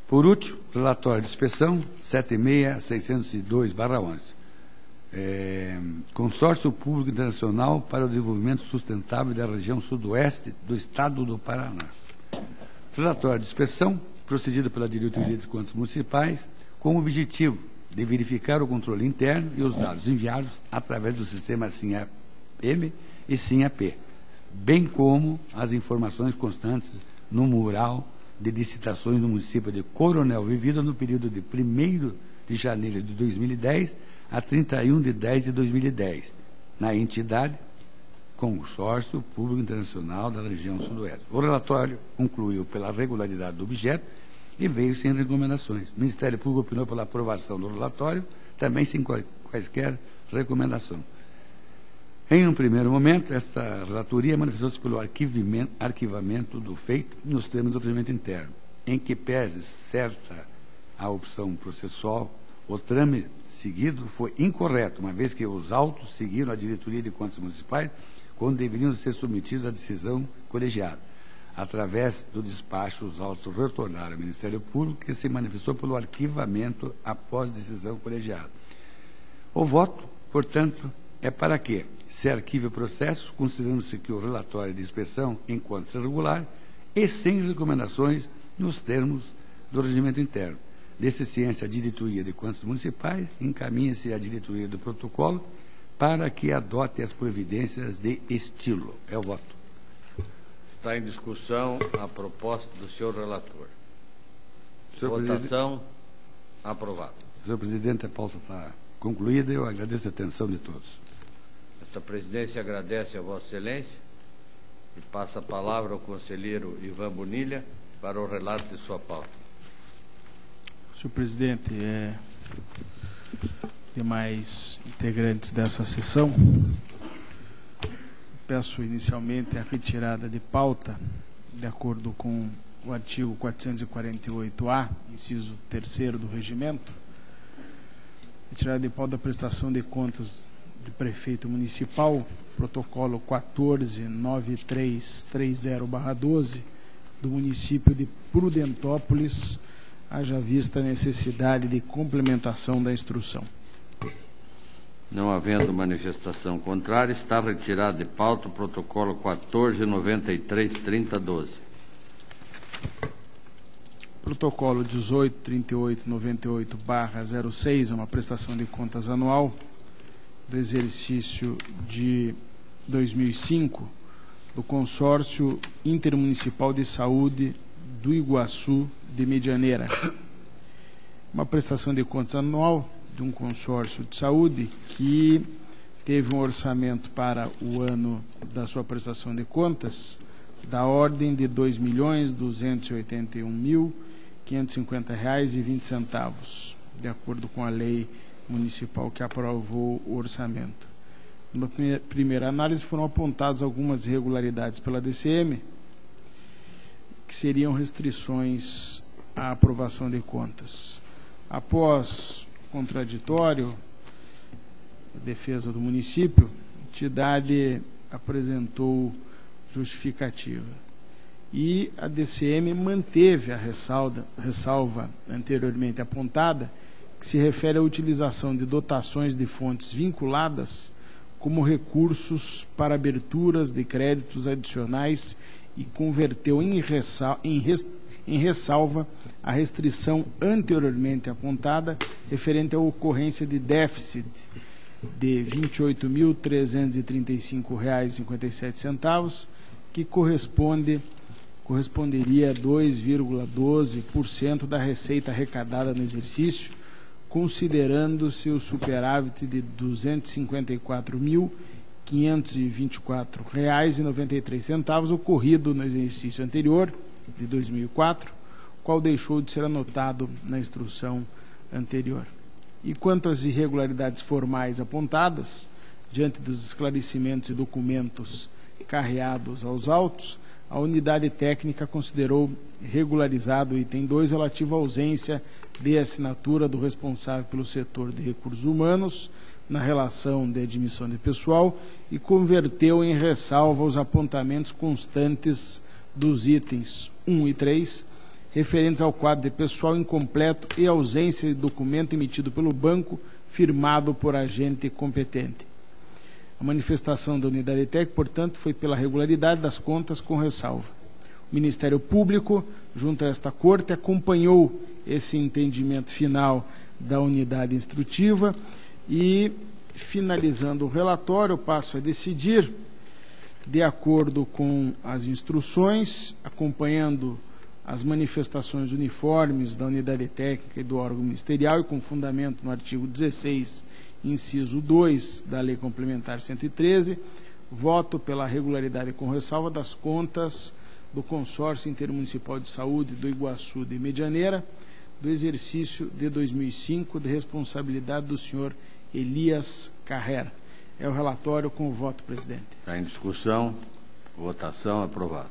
B: Por último, relatório de inspeção 76602/11. Consórcio Público Internacional para o Desenvolvimento Sustentável da região sudoeste do Estado do Paraná. Relatório de inspeção procedido pela Diretoria de Contas Municipais com o objetivo de verificar o controle interno e os dados enviados através do sistema SIM-M e SIM-AP, bem como as informações constantes no mural de licitações no município de Coronel Vivida no período de 1º de janeiro de 2010 a 31 de 10 de 2010, na entidade Consórcio Público Internacional da região sudoeste. O relatório concluiu pela regularidade do objeto e veio sem recomendações. O Ministério Público opinou pela aprovação do relatório, também sem quaisquer recomendação. Em um primeiro momento, esta relatoria manifestou-se pelo arquivamento do feito nos termos do procedimento interno, em que pese certa a opção processual, o trâmite seguido foi incorreto, uma vez que os autos seguiram a Diretoria de Contas Municipais quando deveriam ser submetidos à decisão colegiada. Através do despacho, os autos retornaram ao Ministério Público, que se manifestou pelo arquivamento após decisão colegiada. O voto, portanto, é para que se arquive o processo, considerando-se que o relatório de inspeção encontra-se regular e sem recomendações nos termos do regimento interno. Desse ciência, a Diretoria de Contas Municipais encaminha-se à Diretoria do Protocolo para que adote as providências de estilo. É o voto.
A: Está em discussão a proposta do senhor relator.
B: Senhor
A: Votação. Aprovado.
B: Senhor presidente, a pauta está concluída e eu agradeço a atenção de todos.
A: Esta presidência agradece a Vossa Excelência E passa a palavra ao conselheiro Ivan Bonilha para o relato de sua pauta.
E: Senhor presidente, demais integrantes dessa sessão, peço inicialmente a retirada de pauta, de acordo com o artigo 448-A, inciso 3º do regimento, retirada de pauta da prestação de contas de prefeito municipal, protocolo 149330/12 do município de Prudentópolis, haja vista a necessidade de complementação da instrução.
A: Não havendo manifestação contrária, está retirado de pauta o protocolo 149330/12.
E: Protocolo 183898/06, uma prestação de contas anual do exercício de 2005 do Consórcio Intermunicipal de Saúde do Iguaçu de Medianeira. Uma prestação de contas anual de um consórcio de saúde que teve um orçamento para o ano da sua prestação de contas da ordem de R$ 2.281.550,20, de acordo com a lei municipal que aprovou o orçamento. Na primeira análise foram apontadas algumas irregularidades pela DCM, que seriam restrições à aprovação de contas. Após contraditório, defesa do município, a entidade apresentou justificativa. E a DCM manteve a ressalva anteriormente apontada, que se refere à utilização de dotações de fontes vinculadas como recursos para aberturas de créditos adicionais e converteu em ressalva a restrição anteriormente apontada referente à ocorrência de déficit de R$ 28.335,57, que corresponderia a 2,12% da receita arrecadada no exercício, considerando-se o superávit de R$ 254.524,93 ocorrido no exercício anterior, de 2004, qual deixou de ser anotado na instrução anterior. E quanto às irregularidades formais apontadas, diante dos esclarecimentos e documentos carreados aos autos, a unidade técnica considerou regularizado o item 2 relativo à ausência de assinatura do responsável pelo setor de recursos humanos na relação de admissão de pessoal e converteu em ressalva os apontamentos constantes dos itens 1 e 3, referentes ao quadro de pessoal incompleto e ausência de documento emitido pelo banco firmado por agente competente. A manifestação da unidade técnica, portanto, foi pela regularidade das contas com ressalva. O Ministério Público, junto a esta Corte, acompanhou esse entendimento final da unidade instrutiva e, finalizando o relatório, passo a decidir, de acordo com as instruções, acompanhando as manifestações uniformes da unidade técnica e do órgão ministerial e com fundamento no artigo 16, inciso 2 da Lei Complementar 113, voto pela regularidade com ressalva das contas do Consórcio Intermunicipal de Saúde do Iguaçu de Medianeira, do exercício de 2005, de responsabilidade do senhor Elias Carrera. É o relatório com o voto, presidente.
A: Está em discussão. Votação. Aprovado.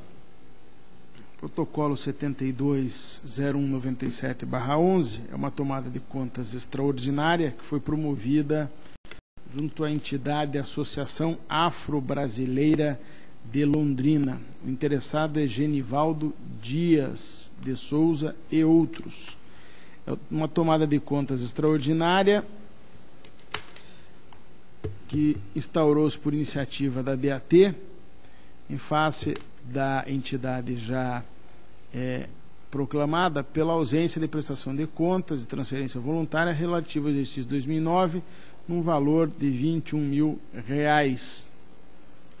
E: Protocolo 720197/11 é uma tomada de contas extraordinária que foi promovida junto à entidade Associação Afro-Brasileira de Londrina. O interessado é Genivaldo Dias de Souza e outros. É uma tomada de contas extraordinária que instaurou-se por iniciativa da DAT, em face da entidade já proclamada pela ausência de prestação de contas e transferência voluntária relativa ao exercício 2009, num valor de R$ 21.000.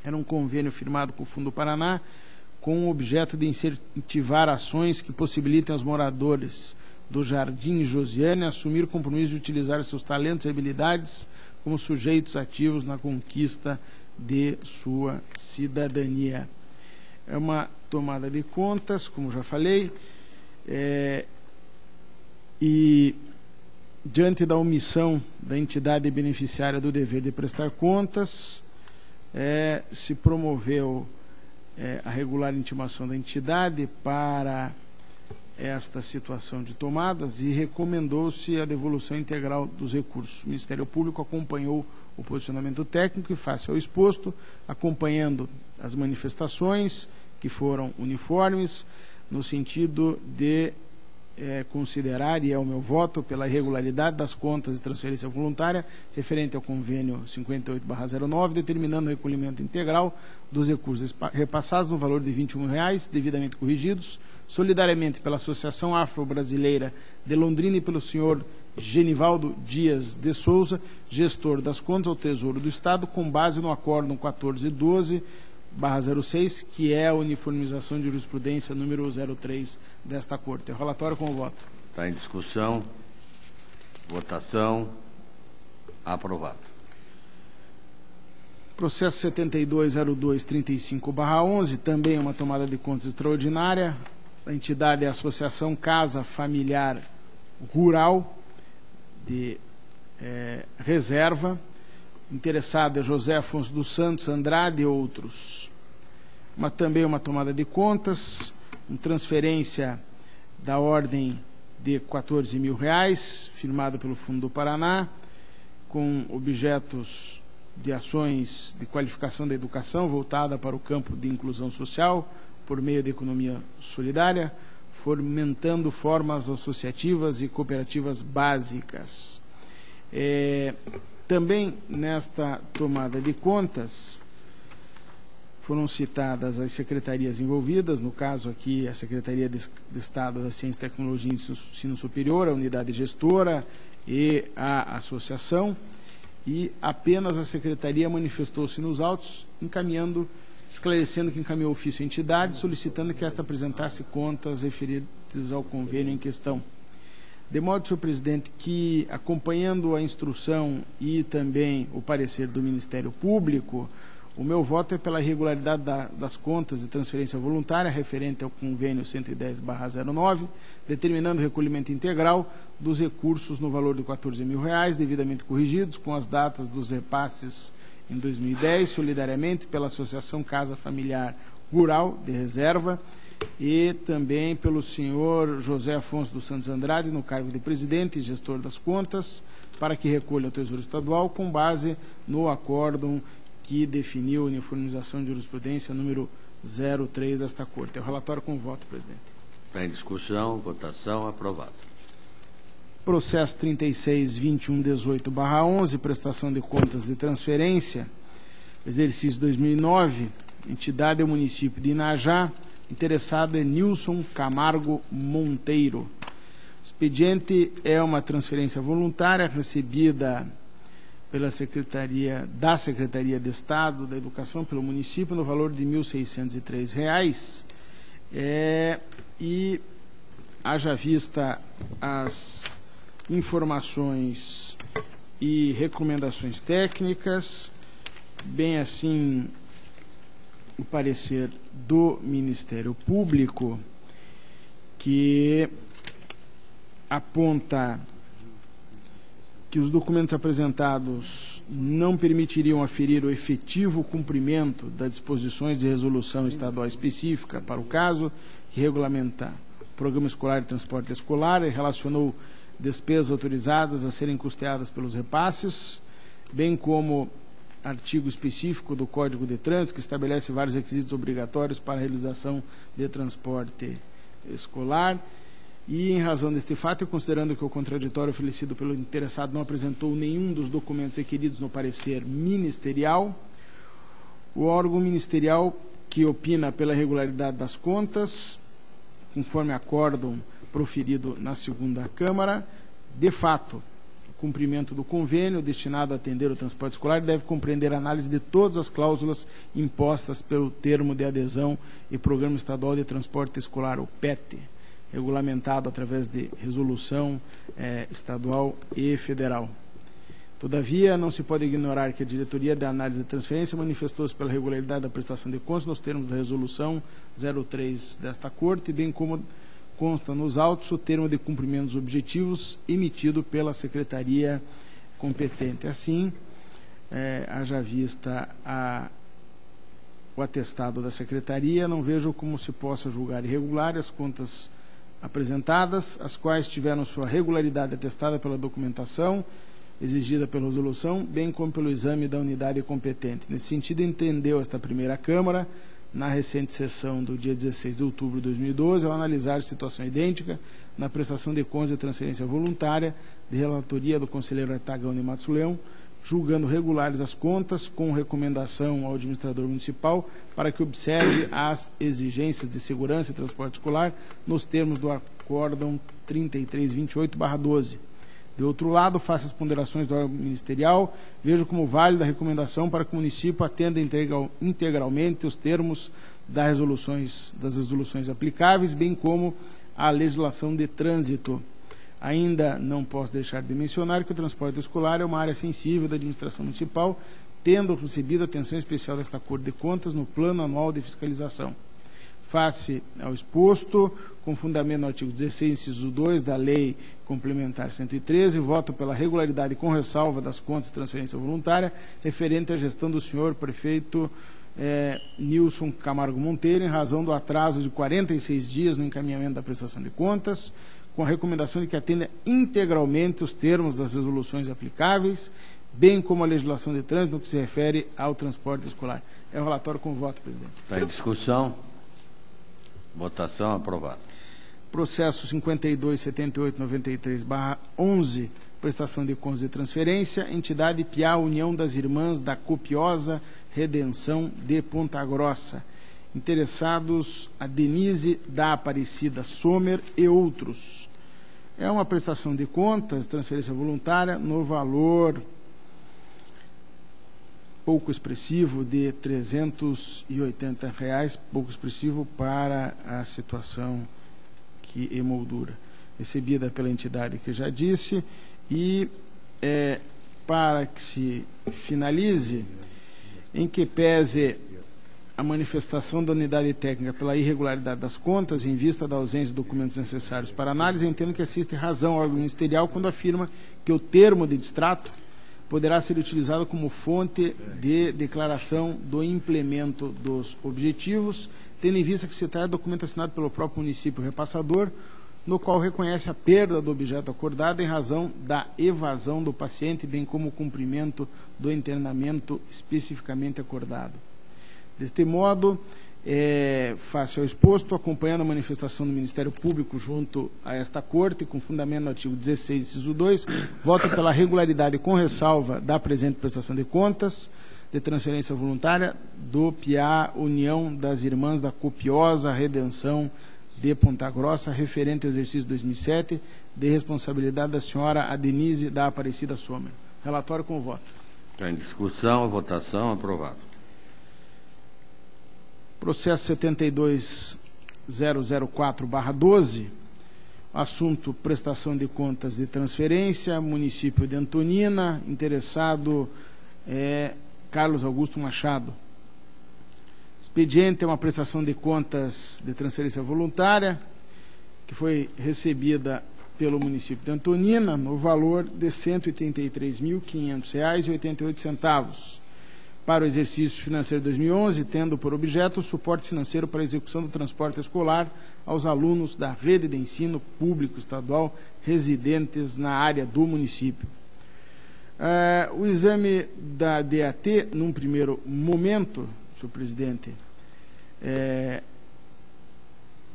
E: Era um convênio firmado com o Fundo Paraná, com o objeto de incentivar ações que possibilitem aos moradores do Jardim Josiane assumir o compromisso de utilizar seus talentos e habilidades como sujeitos ativos na conquista de sua cidadania. é uma tomada de contas, como já falei, e diante da omissão da entidade beneficiária do dever de prestar contas, se promoveu a regular intimação da entidade para esta situação de tomadas e recomendou-se a devolução integral dos recursos. O Ministério Público acompanhou o posicionamento técnico e, face ao exposto, acompanhando as manifestações que foram uniformes, no sentido de considerar, e é o meu voto, pela irregularidade das contas de transferência voluntária referente ao convênio 58/09, determinando o recolhimento integral dos recursos repassados no valor de R$ 21,00, devidamente corrigidos, solidariamente pela Associação Afro-Brasileira de Londrina e pelo senhor Genivaldo Dias de Souza, gestor das contas ao Tesouro do Estado, com base no Acórdão 1412/06, que é a uniformização de jurisprudência número 03 desta Corte. O relatório com o voto.
A: Está em discussão. Votação. Aprovado.
E: Processo 720235/11, também uma tomada de contas extraordinária. A entidade é a Associação Casa Familiar Rural de Reserva. Interessado é José Afonso dos Santos Andrade e outros. Também uma tomada de contas, uma transferência da ordem de R$ 14.000, firmada pelo Fundo do Paraná, com objetos de ações de qualificação da educação voltada para o campo de inclusão social, por meio da economia solidária, fomentando formas associativas e cooperativas básicas. Também nesta tomada de contas foram citadas as secretarias envolvidas, no caso aqui a Secretaria de Estado da Ciência, Tecnologia e Ensino Superior, a unidade gestora e a associação, e apenas a Secretaria manifestou-se nos autos, esclarecendo que encaminhou ofício à entidade, solicitando que esta apresentasse contas referidas ao convênio em questão. De modo, senhor presidente, que, acompanhando a instrução e também o parecer do Ministério Público, o meu voto é pela irregularidade das contas de transferência voluntária referente ao convênio 110/09, determinando o recolhimento integral dos recursos no valor de R$ 14.000, devidamente corrigidos, com as datas dos repasses em 2010, solidariamente pela Associação Casa Familiar Rural de Reserva, e também pelo senhor José Afonso dos Santos Andrade, no cargo de presidente e gestor das contas, para que recolha ao Tesouro Estadual com base no acórdão que definiu a uniformização de jurisprudência número 03 desta Corte. É o relatório com voto, presidente.
A: Está em discussão, votação, aprovado.
E: Processo 36.2118/11, prestação de contas de transferência, exercício 2009, entidade é o município de Inajá, interessado é Nilson Camargo Monteiro. O expediente é uma transferência voluntária recebida pela Secretaria de Estado da Educação, pelo município, no valor de R$ 1.603, e haja vista as informações e recomendações técnicas, bem assim o parecer do Ministério Público, que aponta que os documentos apresentados não permitiriam aferir o efetivo cumprimento das disposições de resolução estadual específica para o caso, que regulamenta o Programa Escolar de Transporte Escolar e relacionou despesas autorizadas a serem custeadas pelos repasses, bem como artigo específico do Código de Trânsito, que estabelece vários requisitos obrigatórios para a realização de transporte escolar. E, em razão deste fato, e considerando que o contraditório oferecido pelo interessado não apresentou nenhum dos documentos requeridos no parecer ministerial, o órgão ministerial que opina pela regularidade das contas, conforme acórdão proferido na segunda Câmara, de fato, o cumprimento do convênio destinado a atender o transporte escolar deve compreender a análise de todas as cláusulas impostas pelo termo de adesão e Programa Estadual de Transporte Escolar, o PET, regulamentado através de resolução estadual e federal. Todavia, não se pode ignorar que a diretoria de análise de transferência manifestou-se pela regularidade da prestação de contas nos termos da resolução 03 desta Corte, bem como consta nos autos o termo de cumprimento dos objetivos emitido pela secretaria competente. Assim, haja vista o atestado da secretaria, não vejo como se possa julgar irregular as contas apresentadas, as quais tiveram sua regularidade atestada pela documentação exigida pela resolução, bem como pelo exame da unidade competente. Nesse sentido, entendeu esta primeira Câmara, na recente sessão do dia 16 de outubro de 2012, ao analisar situação idêntica na prestação de contas de transferência voluntária de relatoria do conselheiro Artagão de Matos Leão, julgando regulares as contas, com recomendação ao administrador municipal para que observe as exigências de segurança e transporte escolar nos termos do Acórdão 3328/12. De outro lado, face às ponderações do órgão ministerial, vejo como válida a recomendação para que o município atenda integralmente os termos das resoluções aplicáveis, bem como a legislação de trânsito. Ainda não posso deixar de mencionar que o transporte escolar é uma área sensível da administração municipal, tendo recebido atenção especial desta Corte de Contas no Plano Anual de Fiscalização. Face ao exposto, com fundamento no artigo 16, inciso 2 da Lei Complementar 113, voto pela regularidade com ressalva das contas de transferência voluntária referente à gestão do senhor prefeito Nilson Camargo Monteiro, em razão do atraso de 46 dias no encaminhamento da prestação de contas, com a recomendação de que atenda integralmente os termos das resoluções aplicáveis, bem como a legislação de trânsito no que se refere ao transporte escolar. É o relatório com voto, presidente.
A: Está em discussão. Votação aprovada.
E: Processo 52.7893/11, prestação de contas de transferência, entidade PIA União das Irmãs da Copiosa Redenção de Ponta Grossa. Interessados a Denise da Aparecida Sommer e outros. É uma prestação de contas, transferência voluntária, no valor pouco expressivo de R$ 380, pouco expressivo para a situação que emoldura. Recebida pela entidade que já disse, e para que se finalize, em que pese a manifestação da unidade técnica pela irregularidade das contas, em vista da ausência de documentos necessários para análise, entendo que assiste razão ao órgão ministerial quando afirma que o termo de distrato poderá ser utilizado como fonte de declaração do implemento dos objetivos, tendo em vista que se trata de documento assinado pelo próprio município repassador, no qual reconhece a perda do objeto acordado em razão da evasão do paciente, bem como o cumprimento do internamento especificamente acordado. Deste modo, face ao exposto, acompanhando a manifestação do Ministério Público junto a esta Corte, com fundamento no artigo 16, inciso 2, voto pela regularidade com ressalva da presente prestação de contas de transferência voluntária do PIA União das Irmãs da Copiosa Redenção de Ponta Grossa, referente ao exercício 2007, de responsabilidade da senhora Adenise da Aparecida Sommer. Relatório com voto.
A: Está em discussão, votação aprovado.
E: Processo 72.004/12, assunto prestação de contas de transferência, município de Antonina, interessado Carlos Augusto Machado. Expediente é uma prestação de contas de transferência voluntária, que foi recebida pelo município de Antonina, no valor de R$ 183.500,88, para o exercício financeiro de 2011, tendo por objeto o suporte financeiro para a execução do transporte escolar aos alunos da rede de ensino público estadual residentes na área do município. O exame da DAT, num primeiro momento, senhor presidente,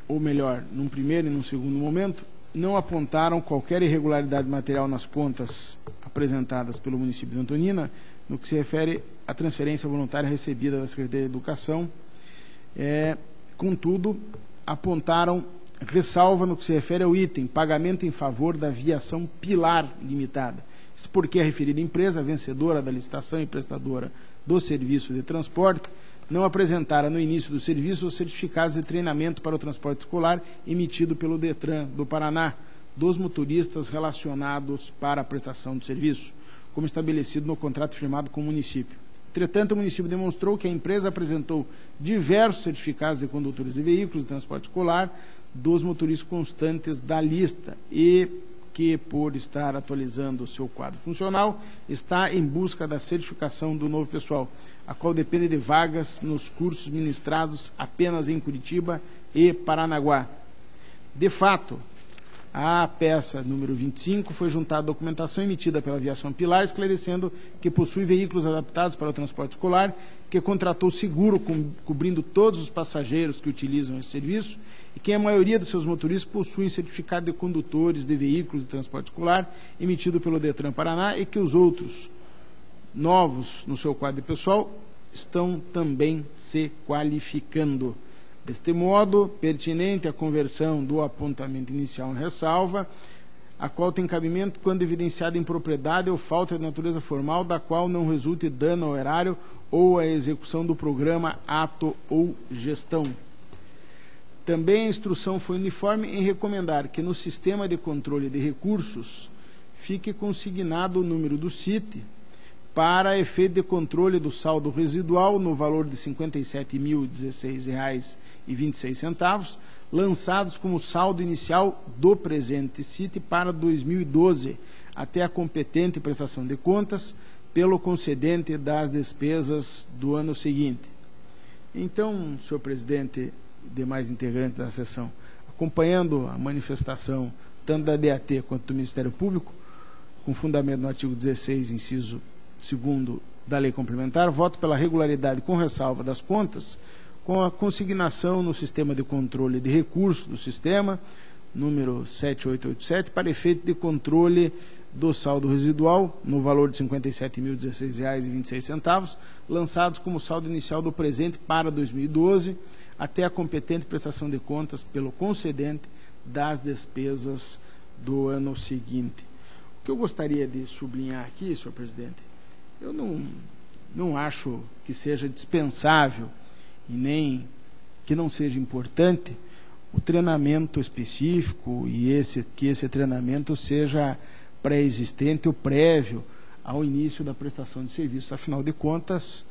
E: ou melhor, num primeiro e num segundo momento, não apontaram qualquer irregularidade material nas contas apresentadas pelo município de Antonina, no que se refere à transferência voluntária recebida da Secretaria de Educação. Contudo, apontaram ressalva no que se refere ao item pagamento em favor da Viação Pilar Limitada. Isso porque a referida empresa, vencedora da licitação e prestadora do serviço de transporte, não apresentara no início do serviço os certificados de treinamento para o transporte escolar emitido pelo DETRAN do Paraná, dos motoristas relacionados para a prestação do serviço. como estabelecido no contrato firmado com o município. Entretanto, o município demonstrou que a empresa apresentou diversos certificados de condutores de veículos de transporte escolar dos motoristas constantes da lista e que, por estar atualizando o seu quadro funcional, está em busca da certificação do novo pessoal, a qual depende de vagas nos cursos ministrados apenas em Curitiba e Paranaguá. De fato, a peça número 25 foi juntada à documentação emitida pela Aviação Pilar, esclarecendo que possui veículos adaptados para o transporte escolar, que contratou seguro cobrindo todos os passageiros que utilizam esse serviço e que a maioria dos seus motoristas possuem certificado de condutores de veículos de transporte escolar emitido pelo Detran Paraná e que os outros novos no seu quadro de pessoal estão também se qualificando. Deste modo, pertinente a conversão do apontamento inicial em ressalva, a qual tem cabimento quando evidenciada impropriedade ou falta de natureza formal, da qual não resulte dano ao erário ou à execução do programa, ato ou gestão. Também a instrução foi uniforme em recomendar que no sistema de controle de recursos fique consignado o número do CIT para efeito de controle do saldo residual no valor de R$ 57.016,26, lançados como saldo inicial do presente CIT para 2012, até a competente prestação de contas pelo concedente das despesas do ano seguinte. Então, senhor presidente e demais integrantes da sessão, acompanhando a manifestação tanto da DAT quanto do Ministério Público, com fundamento no artigo 16, inciso 2º da Lei Complementar, voto pela regularidade com ressalva das contas, com a consignação no sistema de controle de recursos do sistema, número 7887, para efeito de controle do saldo residual, no valor de R$ 57.016,26, lançados como saldo inicial do presente para 2012, até a competente prestação de contas pelo concedente das despesas do ano seguinte. O que eu gostaria de sublinhar aqui, senhor presidente, eu não acho que seja dispensável e nem que não seja importante o treinamento específico e que esse treinamento seja pré-existente ou prévio ao início da prestação de serviço. Afinal de contas,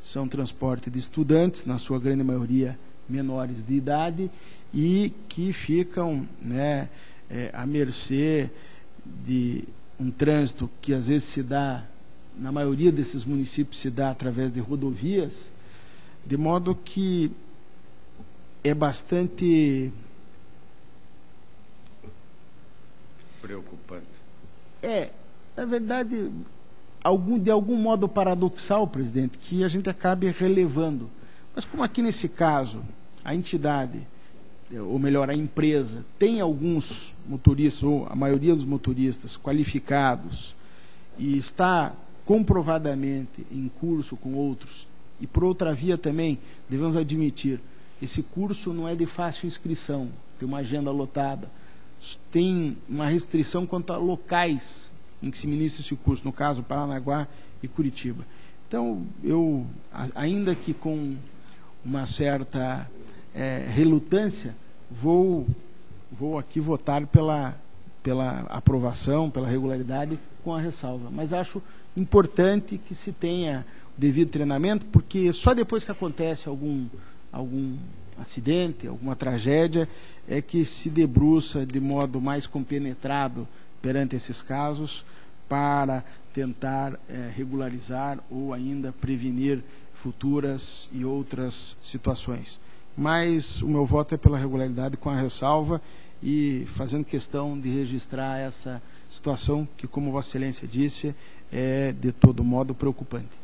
E: são transporte de estudantes, na sua grande maioria menores de idade, e que ficam, né, à mercê de um trânsito que às vezes se dá, na maioria desses municípios se dá através de rodovias, de modo que é bastante
A: preocupante.
E: Na verdade, de algum modo paradoxal, presidente, que a gente acabe relevando. Mas como aqui nesse caso, a entidade, ou melhor, a empresa, tem alguns motoristas, ou a maioria dos motoristas qualificados, e está comprovadamente em curso com outros, e por outra via também, devemos admitir, esse curso não é de fácil inscrição, tem uma agenda lotada, tem uma restrição quanto a locais em que se ministra esse curso, no caso Paranaguá e Curitiba. Então, eu, ainda que com uma certa relutância, vou aqui votar pela aprovação, pela regularidade, com a ressalva. Mas acho importante que se tenha o devido treinamento, porque só depois que acontece algum acidente, alguma tragédia, é que se debruça de modo mais compenetrado perante esses casos para tentar regularizar ou ainda prevenir futuras e outras situações. Mas o meu voto é pela regularidade com a ressalva e fazendo questão de registrar essa situação que, como Vossa Excelência disse, é de todo modo preocupante.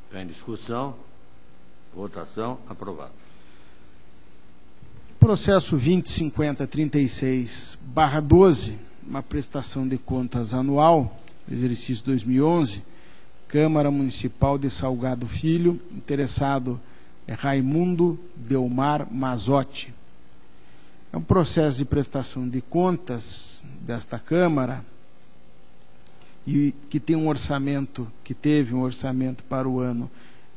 A: Está em discussão. Votação. Aprovado.
E: Processo 205036/12, uma prestação de contas anual, exercício 2011, Câmara Municipal de Salgado Filho, interessado é Raimundo Delmar Mazotti. É um processo de prestação de contas desta Câmara e que tem um orçamento, que teve um orçamento para o ano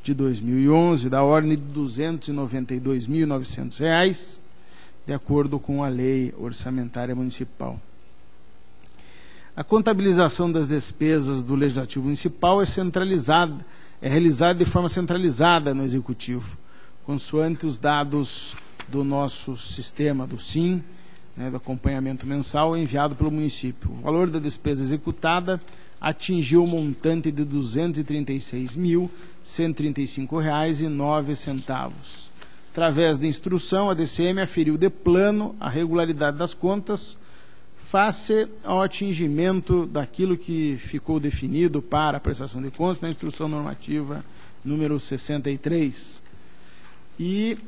E: de 2011 da ordem de R$ 292.900, de acordo com a Lei Orçamentária Municipal. A contabilização das despesas do Legislativo Municipal é realizada de forma centralizada no Executivo, consoante os dados do nosso sistema, do SIM, do acompanhamento mensal enviado pelo município. O valor da despesa executada atingiu o montante de R$ 236.135,09. Através da instrução, a DCM aferiu de plano a regularidade das contas face ao atingimento daquilo que ficou definido para a prestação de contas na instrução normativa número 63. E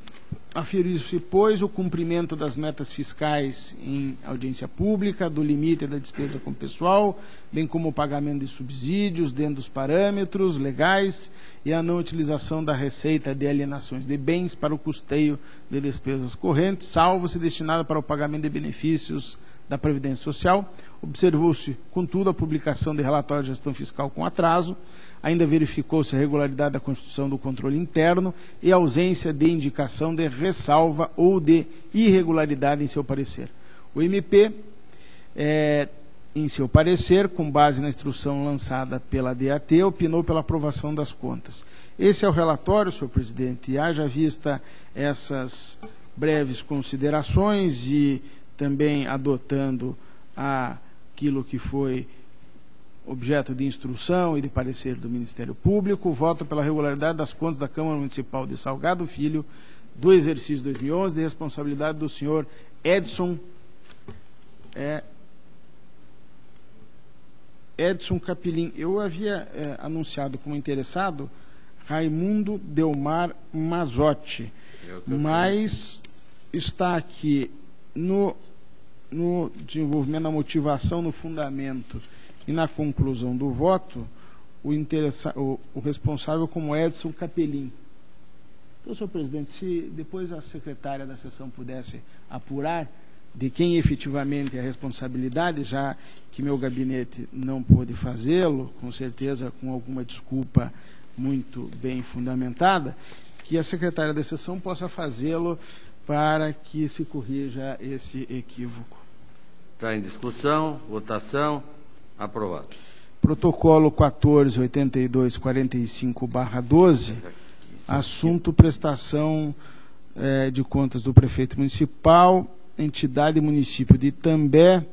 E: aferiu-se, pois, o cumprimento das metas fiscais em audiência pública, do limite da despesa com pessoal, bem como o pagamento de subsídios dentro dos parâmetros legais e a não utilização da receita de alienações de bens para o custeio de despesas correntes, salvo se destinada para o pagamento de benefícios da Previdência Social. Observou-se, contudo, a publicação de relatório de gestão fiscal com atraso. Ainda verificou-se a regularidade da constituição do controle interno e a ausência de indicação de ressalva ou de irregularidade em seu parecer. O MP, em seu parecer, com base na instrução lançada pela DAT, opinou pela aprovação das contas. Esse é o relatório, senhor presidente, e haja vista essas breves considerações e também adotando aquilo que foi objeto de instrução e de parecer do Ministério Público, voto pela regularidade das contas da Câmara Municipal de Salgado Filho do exercício 2011, de responsabilidade do senhor Edson Capelin. Eu havia anunciado como interessado Raimundo Delmar Mazotti, mas está aqui no desenvolvimento, na motivação, no fundamento e na conclusão do voto, o responsável como Edson Capelin. Então, senhor presidente, se depois a secretária da sessão pudesse apurar de quem efetivamente é a responsabilidade, já que meu gabinete não pôde fazê-lo, com certeza com alguma desculpa muito bem fundamentada, que a secretária da sessão possa fazê-lo para que se corrija esse equívoco.
A: Está em discussão, votação, aprovado.
E: Protocolo 148245/12, assunto prestação de contas do prefeito municipal, entidade município de Itambé,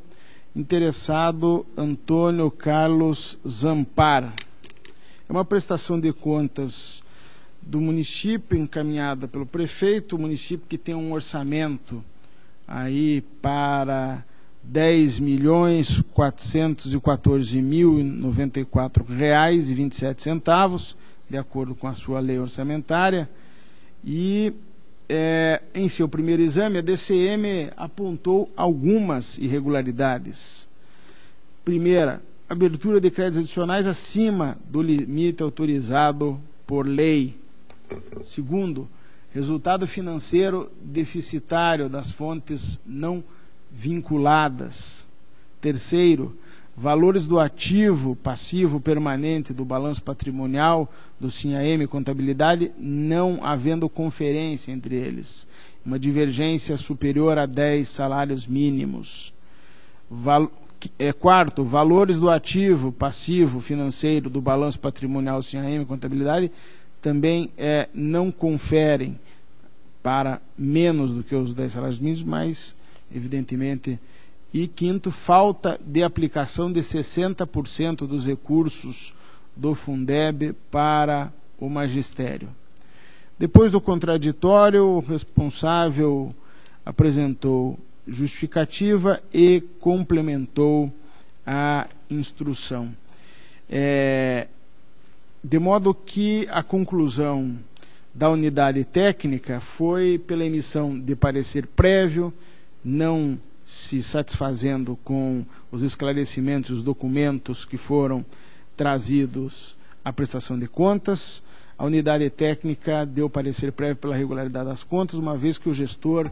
E: interessado Antônio Carlos Zampar. É uma prestação de contas do município encaminhada pelo prefeito, o município que tem um orçamento aí para R$ 10.414.094,27, de acordo com a sua lei orçamentária. E, em seu primeiro exame, a DCM apontou algumas irregularidades. Primeira, abertura de créditos adicionais acima do limite autorizado por lei. Segundo, resultado financeiro deficitário das fontes não vinculadas. Terceiro, valores do ativo, passivo permanente do balanço patrimonial do SINAM Contabilidade, não havendo conferência entre eles. Uma divergência superior a 10 salários mínimos. Quarto, valores do ativo, passivo financeiro do balanço patrimonial do SINAM Contabilidade também não conferem para menos do que os 10 salários mínimos, mas, evidentemente. E quinto, falta de aplicação de 60% dos recursos do Fundeb para o magistério. Depois do contraditório, o responsável apresentou justificativa e complementou a instrução. De modo que a conclusão da unidade técnica foi pela emissão de parecer prévio, não se satisfazendo com os esclarecimentos, os documentos que foram trazidos à prestação de contas. A unidade técnica deu parecer prévio pela regularidade das contas, uma vez que o gestor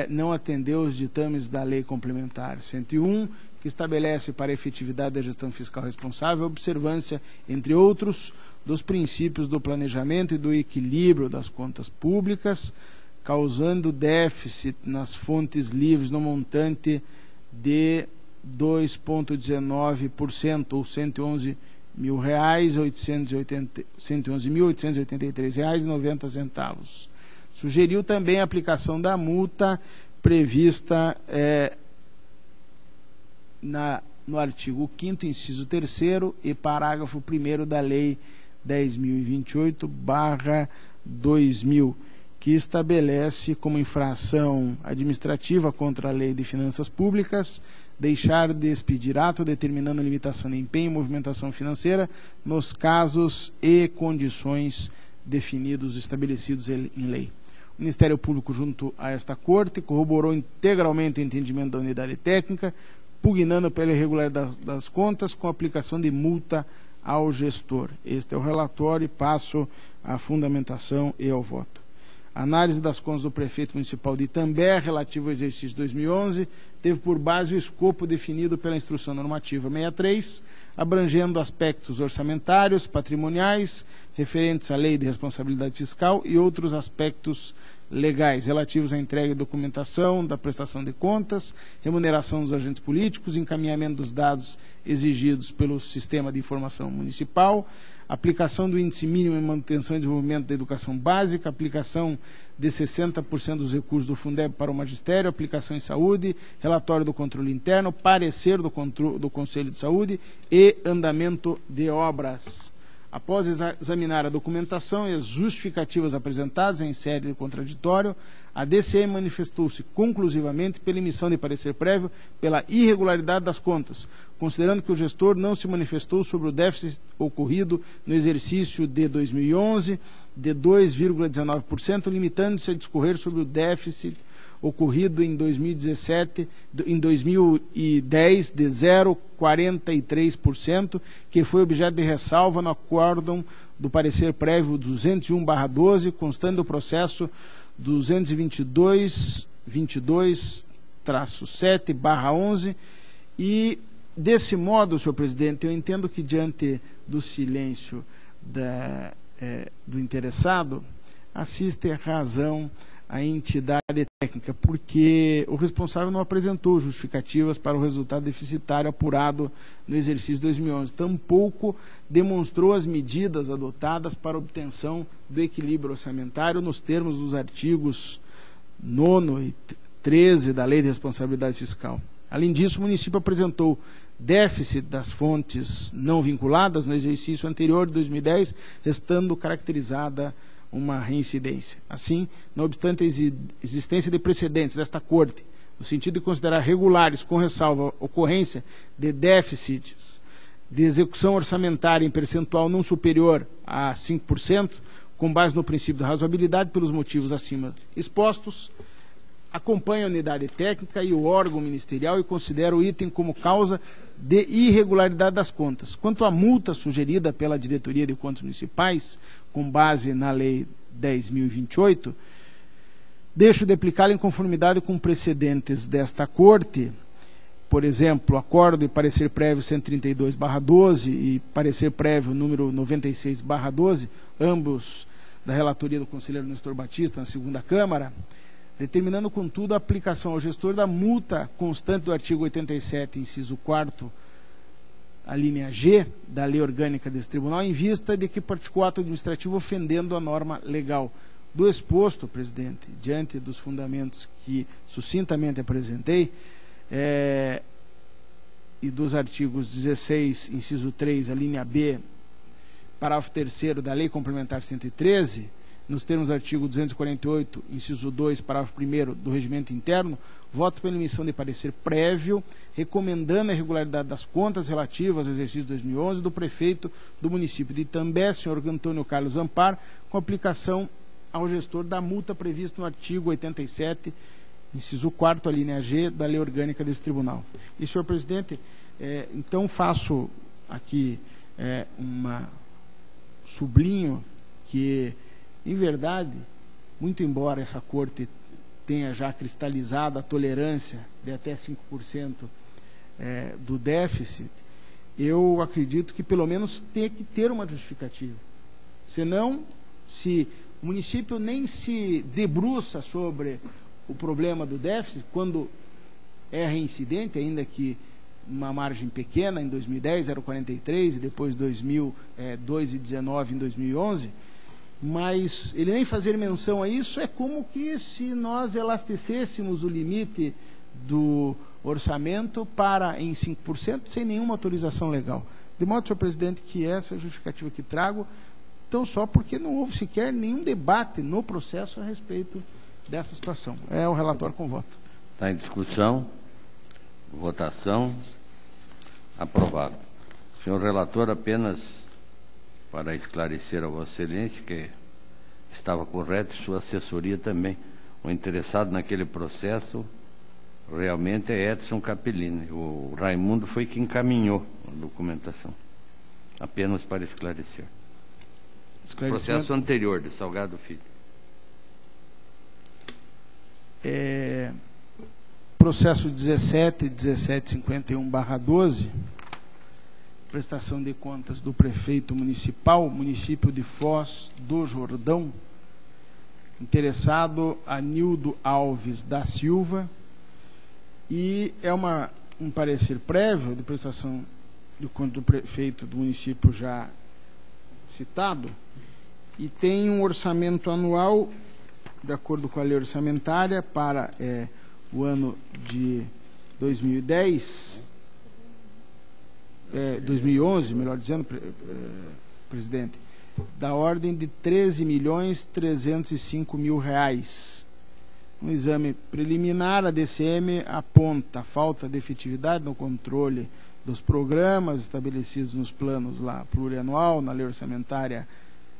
E: não atendeu os ditames da Lei Complementar 101, que estabelece para a efetividade da gestão fiscal responsável a observância, entre outros, dos princípios do planejamento e do equilíbrio das contas públicas, causando déficit nas fontes livres no montante de 2,19%, ou R$ 111.883,90. Sugeriu também a aplicação da multa prevista no artigo 5º, inciso 3º e parágrafo 1º da Lei 10.028/2000, que estabelece como infração administrativa contra a Lei de Finanças Públicas deixar de expedir ato determinando limitação de empenho e movimentação financeira nos casos e condições definidos e estabelecidos em lei. O Ministério Público, junto a esta Corte, corroborou integralmente o entendimento da unidade técnica, pugnando pela irregularidade das contas com aplicação de multa ao gestor. Este é o relatório e passo à fundamentação e ao voto. A análise das contas do prefeito municipal de Itambé, relativo ao exercício 2011, teve por base o escopo definido pela Instrução Normativa 63, abrangendo aspectos orçamentários, patrimoniais, referentes à Lei de Responsabilidade Fiscal e outros aspectos legais, relativos à entrega de documentação, da prestação de contas, remuneração dos agentes políticos, encaminhamento dos dados exigidos pelo Sistema de Informação Municipal, aplicação do índice mínimo em manutenção e desenvolvimento da educação básica, aplicação de 60% dos recursos do Fundeb para o magistério, aplicação em saúde, relatório do controle interno, parecer do Conselho de Saúde e andamento de obras. Após examinar a documentação e as justificativas apresentadas em sede de contraditório, a DCE manifestou-se conclusivamente pela emissão de parecer prévio pela irregularidade das contas, considerando que o gestor não se manifestou sobre o déficit ocorrido no exercício de 2011 de 2,19%, limitando-se a discorrer sobre o déficit ocorrido em 2010 de 0,43%, que foi objeto de ressalva no acórdão do parecer prévio 201/12, constando do processo 222-7/11, e desse modo, senhor presidente, eu entendo que diante do silêncio do interessado, assiste a razão a entidade técnica, porque o responsável não apresentou justificativas para o resultado deficitário apurado no exercício 2011, tampouco demonstrou as medidas adotadas para a obtenção do equilíbrio orçamentário nos termos dos artigos 9º e 13 da Lei de Responsabilidade Fiscal. Além disso, o município apresentou déficit das fontes não vinculadas no exercício anterior de 2010, restando caracterizada uma reincidência. Assim, não obstante a existência de precedentes desta Corte, no sentido de considerar regulares, com ressalva a ocorrência de déficits de execução orçamentária em percentual não superior a 5%, com base no princípio da razoabilidade, pelos motivos acima expostos, acompanha a unidade técnica e o órgão ministerial e considera o item como causa de irregularidade das contas. Quanto à multa sugerida pela Diretoria de Contas Municipais, com base na Lei 10.028, deixo de aplicá-la em conformidade com precedentes desta Corte, por exemplo, acordo e parecer prévio 132/12 e parecer prévio número 96/12, ambos da relatoria do conselheiro Nestor Batista, na segunda Câmara, determinando, contudo, a aplicação ao gestor da multa constante do artigo 87, inciso 4º, a linha G da Lei Orgânica desse Tribunal, em vista de que praticou ato administrativo ofendendo a norma legal. Do exposto, presidente, diante dos fundamentos que sucintamente apresentei, e dos artigos 16, inciso 3, a linha B, parágrafo 3º da Lei Complementar 113, nos termos do artigo 248, inciso 2, parágrafo 1º do Regimento Interno, voto pela emissão de parecer prévio, recomendando a regularidade das contas relativas ao exercício 2011 do prefeito do município de Itambé, senhor Antônio Carlos Ampar, com aplicação ao gestor da multa prevista no artigo 87, inciso 4º, a linha G, da Lei Orgânica desse Tribunal. E, senhor presidente, então faço aqui sublinho que, em verdade, muito embora essa Corte tenha já cristalizado a tolerância de até 5% do déficit, eu acredito que pelo menos tem que ter uma justificativa. Senão, se o município nem se debruça sobre o problema do déficit, quando é reincidente, ainda que uma margem pequena em 2010, 0,43, e depois 2,19 em 2011, mas ele nem fazer menção a isso é como que se nós elastecêssemos o limite do orçamento em 5%, sem nenhuma autorização legal. De modo, senhor presidente, que essa é a justificativa que trago, então só porque não houve sequer nenhum debate no processo a respeito dessa situação. É o relatório com voto.
A: Está em discussão. Votação. Aprovado. Senhor relator, apenas para esclarecer a Vossa Excelência que estava correto, sua assessoria também. O interessado naquele processo realmente é Edson Capellini. O Raimundo foi quem encaminhou a documentação. Apenas para esclarecer. Processo anterior de Salgado Filho.
E: Processo 1751/12, prestação de contas do prefeito municipal, município de Foz do Jordão, interessado Anildo Alves da Silva, e é um parecer prévio de prestação de contas do prefeito do município já citado, e tem um orçamento anual, de acordo com a lei orçamentária, para o ano de 2011, melhor dizendo, presidente, da ordem de R$13.305.000. No exame preliminar, a DCM aponta a falta de efetividade no controle dos programas estabelecidos nos planos lá plurianual, na lei orçamentária,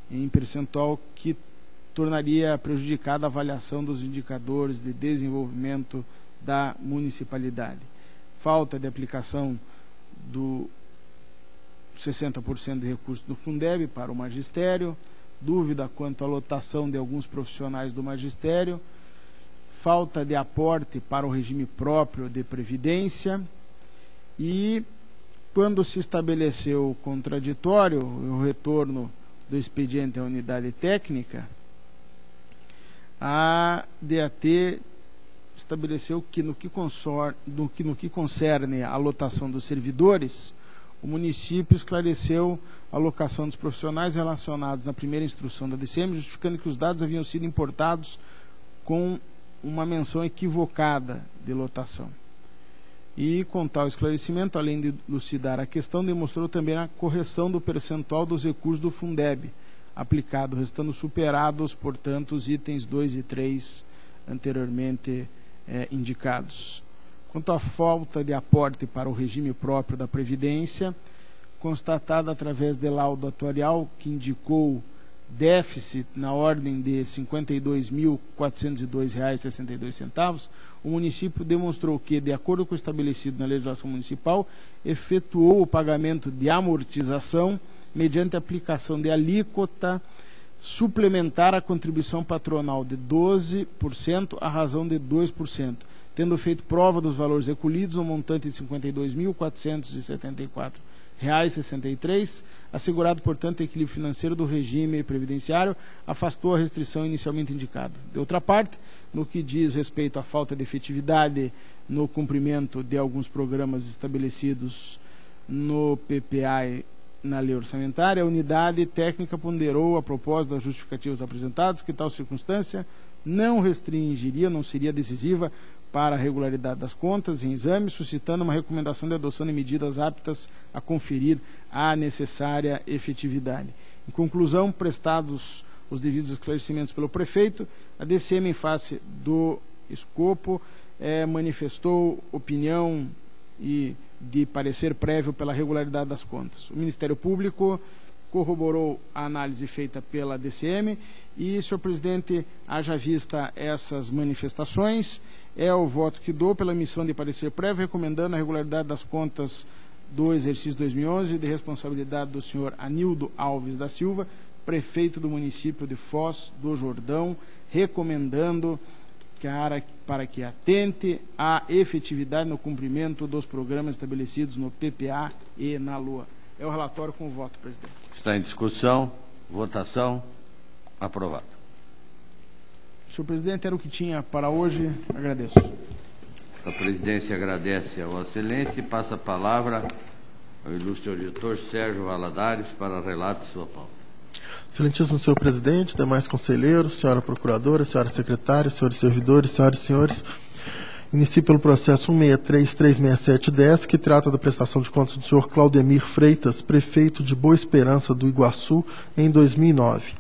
E: em percentual que tornaria prejudicada a avaliação dos indicadores de desenvolvimento da municipalidade. Falta de aplicação do 60% de recursos do Fundeb para o magistério, dúvida quanto à lotação de alguns profissionais do magistério, falta de aporte para o regime próprio de previdência, e quando se estabeleceu o contraditório, o retorno do expediente à unidade técnica, a DAT estabeleceu que no que concerne a lotação dos servidores, o município esclareceu a alocação dos profissionais relacionados na primeira instrução da DCM, justificando que os dados haviam sido importados com uma menção equivocada de lotação. E, com tal esclarecimento, além de elucidar a questão, demonstrou também a correção do percentual dos recursos do Fundeb aplicado, restando superados, portanto, os itens 2 e 3 anteriormente indicados. Quanto à falta de aporte para o regime próprio da Previdência, constatada através de laudo atuarial que indicou déficit na ordem de R$ 52.402,62, o município demonstrou que, de acordo com o estabelecido na legislação municipal, efetuou o pagamento de amortização mediante aplicação de alíquota suplementar à contribuição patronal de 12% à razão de 2%, tendo feito prova dos valores recolhidos no montante de R$ 52.474,63, assegurado, portanto, o equilíbrio financeiro do regime previdenciário, afastou a restrição inicialmente indicada. De outra parte, no que diz respeito à falta de efetividade no cumprimento de alguns programas estabelecidos no PPA e na lei orçamentária, a unidade técnica ponderou, a propósito das justificativas apresentadas, que tal circunstância não restringiria, não seria decisiva para a regularidade das contas em exame, suscitando uma recomendação de adoção de medidas aptas a conferir a necessária efetividade. Em conclusão, prestados os devidos esclarecimentos pelo prefeito, a DCM, em face do escopo, manifestou opinião e de parecer prévio pela regularidade das contas. O Ministério Público corroborou a análise feita pela DCM e, senhor presidente, haja vista essas manifestações, é o voto que dou pela emissão de parecer prévio, recomendando a regularidade das contas do exercício 2011 de responsabilidade do senhor Anildo Alves da Silva, prefeito do município de Foz do Jordão, recomendando para que atente à efetividade no cumprimento dos programas estabelecidos no PPA e na LOA. É o relatório com o voto, presidente.
A: Está em discussão. Votação. Aprovado.
E: Senhor presidente, era o que tinha para hoje. Agradeço.
A: A presidência agradece a Vossa Excelência e passa a palavra ao ilustre auditor Sérgio Valadares para relato de sua pauta.
C: Excelentíssimo senhor presidente, demais conselheiros, senhora procuradora, senhora secretária, senhores servidores, senhoras e senhores, inicio pelo processo 163-367-10, que trata da prestação de contas do senhor Claudemir Freitas, prefeito de Boa Esperança do Iguaçu, em 2009.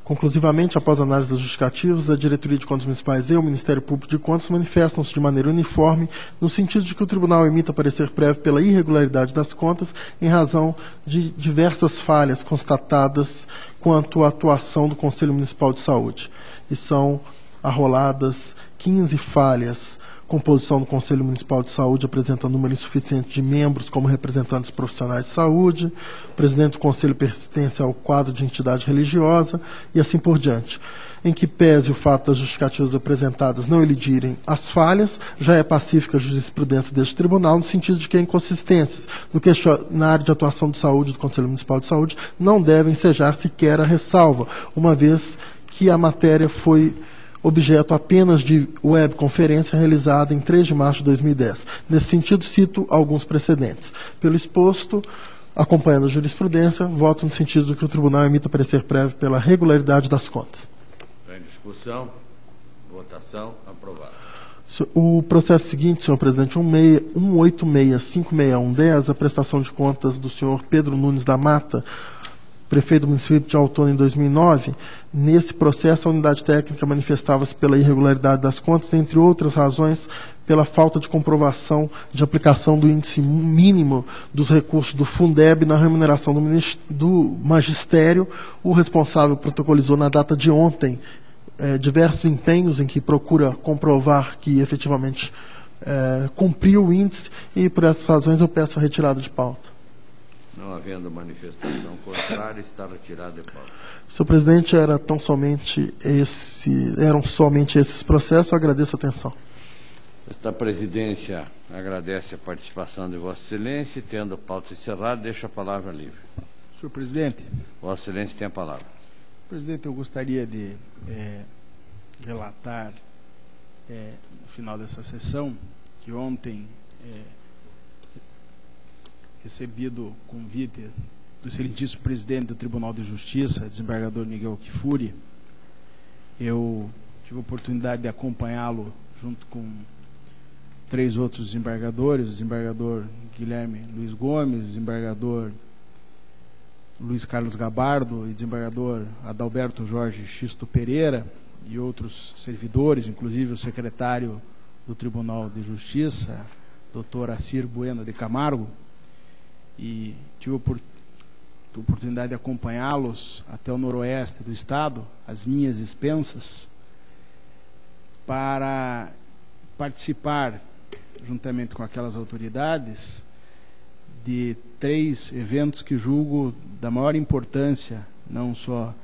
C: Conclusivamente, após análise dos justificativos, a Diretoria de Contas Municipais e o Ministério Público de Contas manifestam-se de maneira uniforme no sentido de que o Tribunal emita parecer prévio pela irregularidade das contas em razão de diversas falhas constatadas quanto à atuação do Conselho Municipal de Saúde. E são arroladas 15 falhas, composição do Conselho Municipal de Saúde apresenta número insuficiente de membros como representantes profissionais de saúde, o presidente do Conselho pertence ao quadro de entidade religiosa e assim por diante. Em que pese o fato das justificativas apresentadas não elidirem as falhas, já é pacífica a jurisprudência deste tribunal, no sentido de que inconsistências no questionário de atuação de saúde do Conselho Municipal de Saúde não devem ensejar sequer a ressalva, uma vez que a matéria foi objeto apenas de webconferência realizada em 3 de março de 2010. Nesse sentido, cito alguns precedentes. Pelo exposto, acompanhando a jurisprudência, voto no sentido de que o tribunal emita parecer prévio pela regularidade das contas.
A: Em discussão, votação, aprovado.
C: O processo seguinte, senhor presidente, 186-561-10, a prestação de contas do senhor Pedro Nunes da Mata, prefeito do município de Autônia em 2009, nesse processo a unidade técnica manifestava-se pela irregularidade das contas, entre outras razões, pela falta de comprovação de aplicação do índice mínimo dos recursos do Fundeb na remuneração do magistério. O responsável protocolizou na data de ontem diversos empenhos em que procura comprovar que efetivamente cumpriu o índice e, por essas razões, eu peço a retirada de pauta.
A: Não havendo manifestação contrária, está retirado de pauta.
C: Senhor presidente, eram somente esses processos. Eu agradeço a atenção.
A: Esta presidência agradece a participação de Vossa Excelência e, tendo a pauta encerrada, deixa a palavra livre.
E: Senhor presidente.
A: Vossa Excelência tem a palavra.
E: Presidente, eu gostaria de relatar, no final dessa sessão, que ontem recebido o convite do excelentíssimo presidente do Tribunal de Justiça, desembargador Miguel Kfouri, eu tive a oportunidade de acompanhá-lo junto com 3 outros desembargadores, o desembargador Guilherme Luiz Gomes, o desembargador Luiz Carlos Gabardo e o desembargador Adalberto Jorge Xisto Pereira e outros servidores, inclusive o secretário do Tribunal de Justiça, doutor Assir Bueno de Camargo, e tive a oportunidade de acompanhá-los até o noroeste do estado, às minhas expensas, para participar, juntamente com aquelas autoridades, de 3 eventos que julgo da maior importância, não só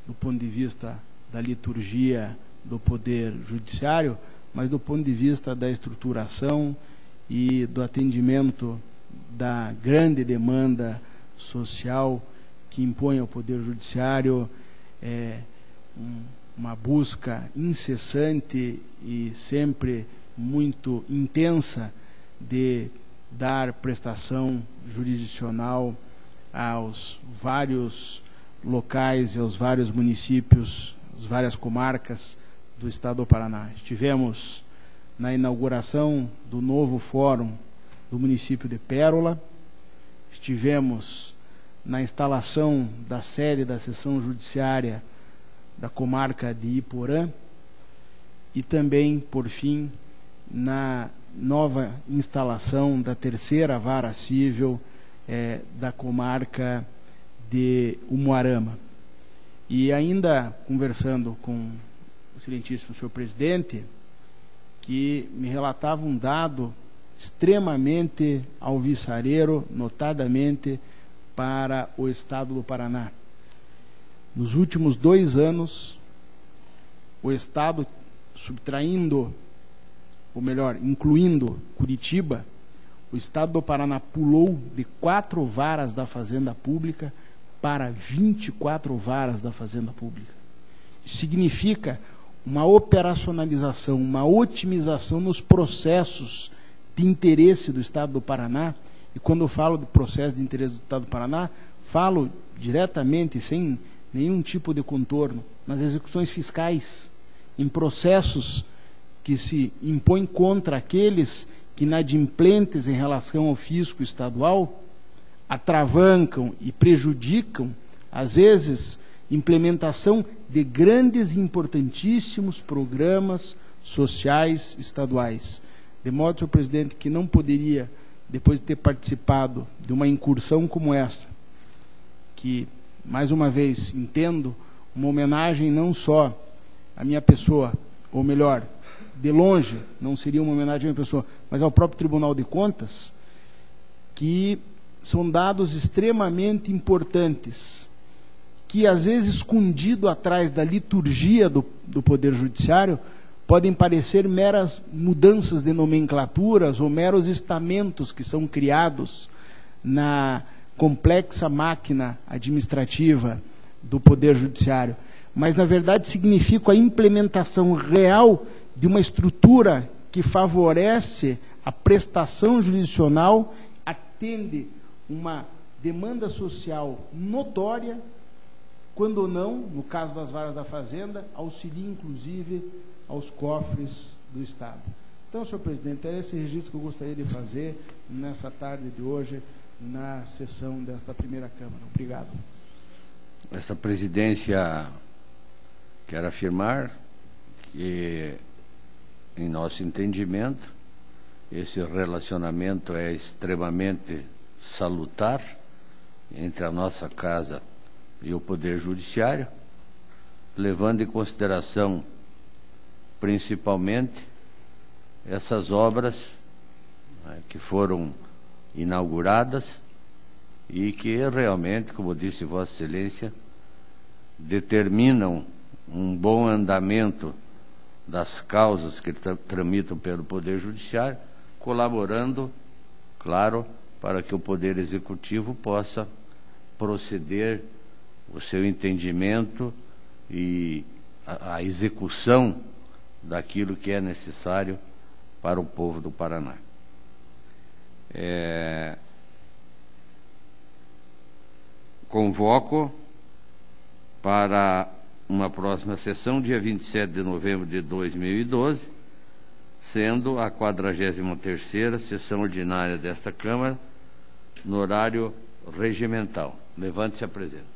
E: do ponto de vista da liturgia do Poder Judiciário, mas do ponto de vista da estruturação e do atendimento da grande demanda social que impõe ao Poder Judiciário uma busca incessante e sempre muito intensa de dar prestação jurisdicional aos vários locais e aos vários municípios, as várias comarcas do Estado do Paraná. Estivemos na inauguração do novo fórum do município de Pérola, estivemos na instalação da sede da seção judiciária da comarca de Iporã e também, por fim, na nova instalação da 3ª Vara Cível da comarca de Umuarama. E ainda conversando com o excelentíssimo senhor presidente, que me relatava um dado extremamente alvissareiro, notadamente para o Estado do Paraná. Nos últimos 2 anos, o Estado, subtraindo, ou melhor, incluindo Curitiba, o Estado do Paraná pulou de 4 varas da Fazenda Pública para 24 varas da Fazenda Pública. Isso significa uma operacionalização, uma otimização nos processos de interesse do Estado do Paraná. E quando eu falo de processo de interesse do Estado do Paraná, falo diretamente, sem nenhum tipo de contorno, nas execuções fiscais, em processos que se impõem contra aqueles que, inadimplentes em relação ao fisco estadual, atravancam e prejudicam, às vezes, implementação de grandes e importantíssimos programas sociais estaduais. De modo, senhor presidente, que não poderia, depois de ter participado de uma incursão como essa, que, mais uma vez, entendo, uma homenagem não só à minha pessoa, ou melhor, de longe, não seria uma homenagem à minha pessoa, mas ao próprio Tribunal de Contas, que são dados extremamente importantes, que às vezes escondido atrás da liturgia do Poder Judiciário, podem parecer meras mudanças de nomenclaturas ou meros estamentos que são criados na complexa máquina administrativa do Poder Judiciário, mas na verdade significa a implementação real de uma estrutura que favorece a prestação jurisdicional, atende uma demanda social notória, quando não, no caso das varas da Fazenda, auxilia inclusive aos cofres do Estado. Então, senhor presidente, era esse registro que eu gostaria de fazer nessa tarde de hoje, na sessão desta primeira Câmara. Obrigado.
A: Essa presidência quer afirmar que, em nosso entendimento, esse relacionamento é extremamente salutar entre a nossa Casa e o Poder Judiciário, levando em consideração principalmente essas obras, né, que foram inauguradas e que realmente, como disse Vossa Excelência, determinam um bom andamento das causas que tramitam pelo Poder Judiciário, colaborando, claro, para que o Poder Executivo possa proceder o seu entendimento e a execução daquilo que é necessário para o povo do Paraná. Convoco para uma próxima sessão, dia 27 de novembro de 2012, sendo a 43ª sessão ordinária desta Câmara, no horário regimental. Levante-se e apresente.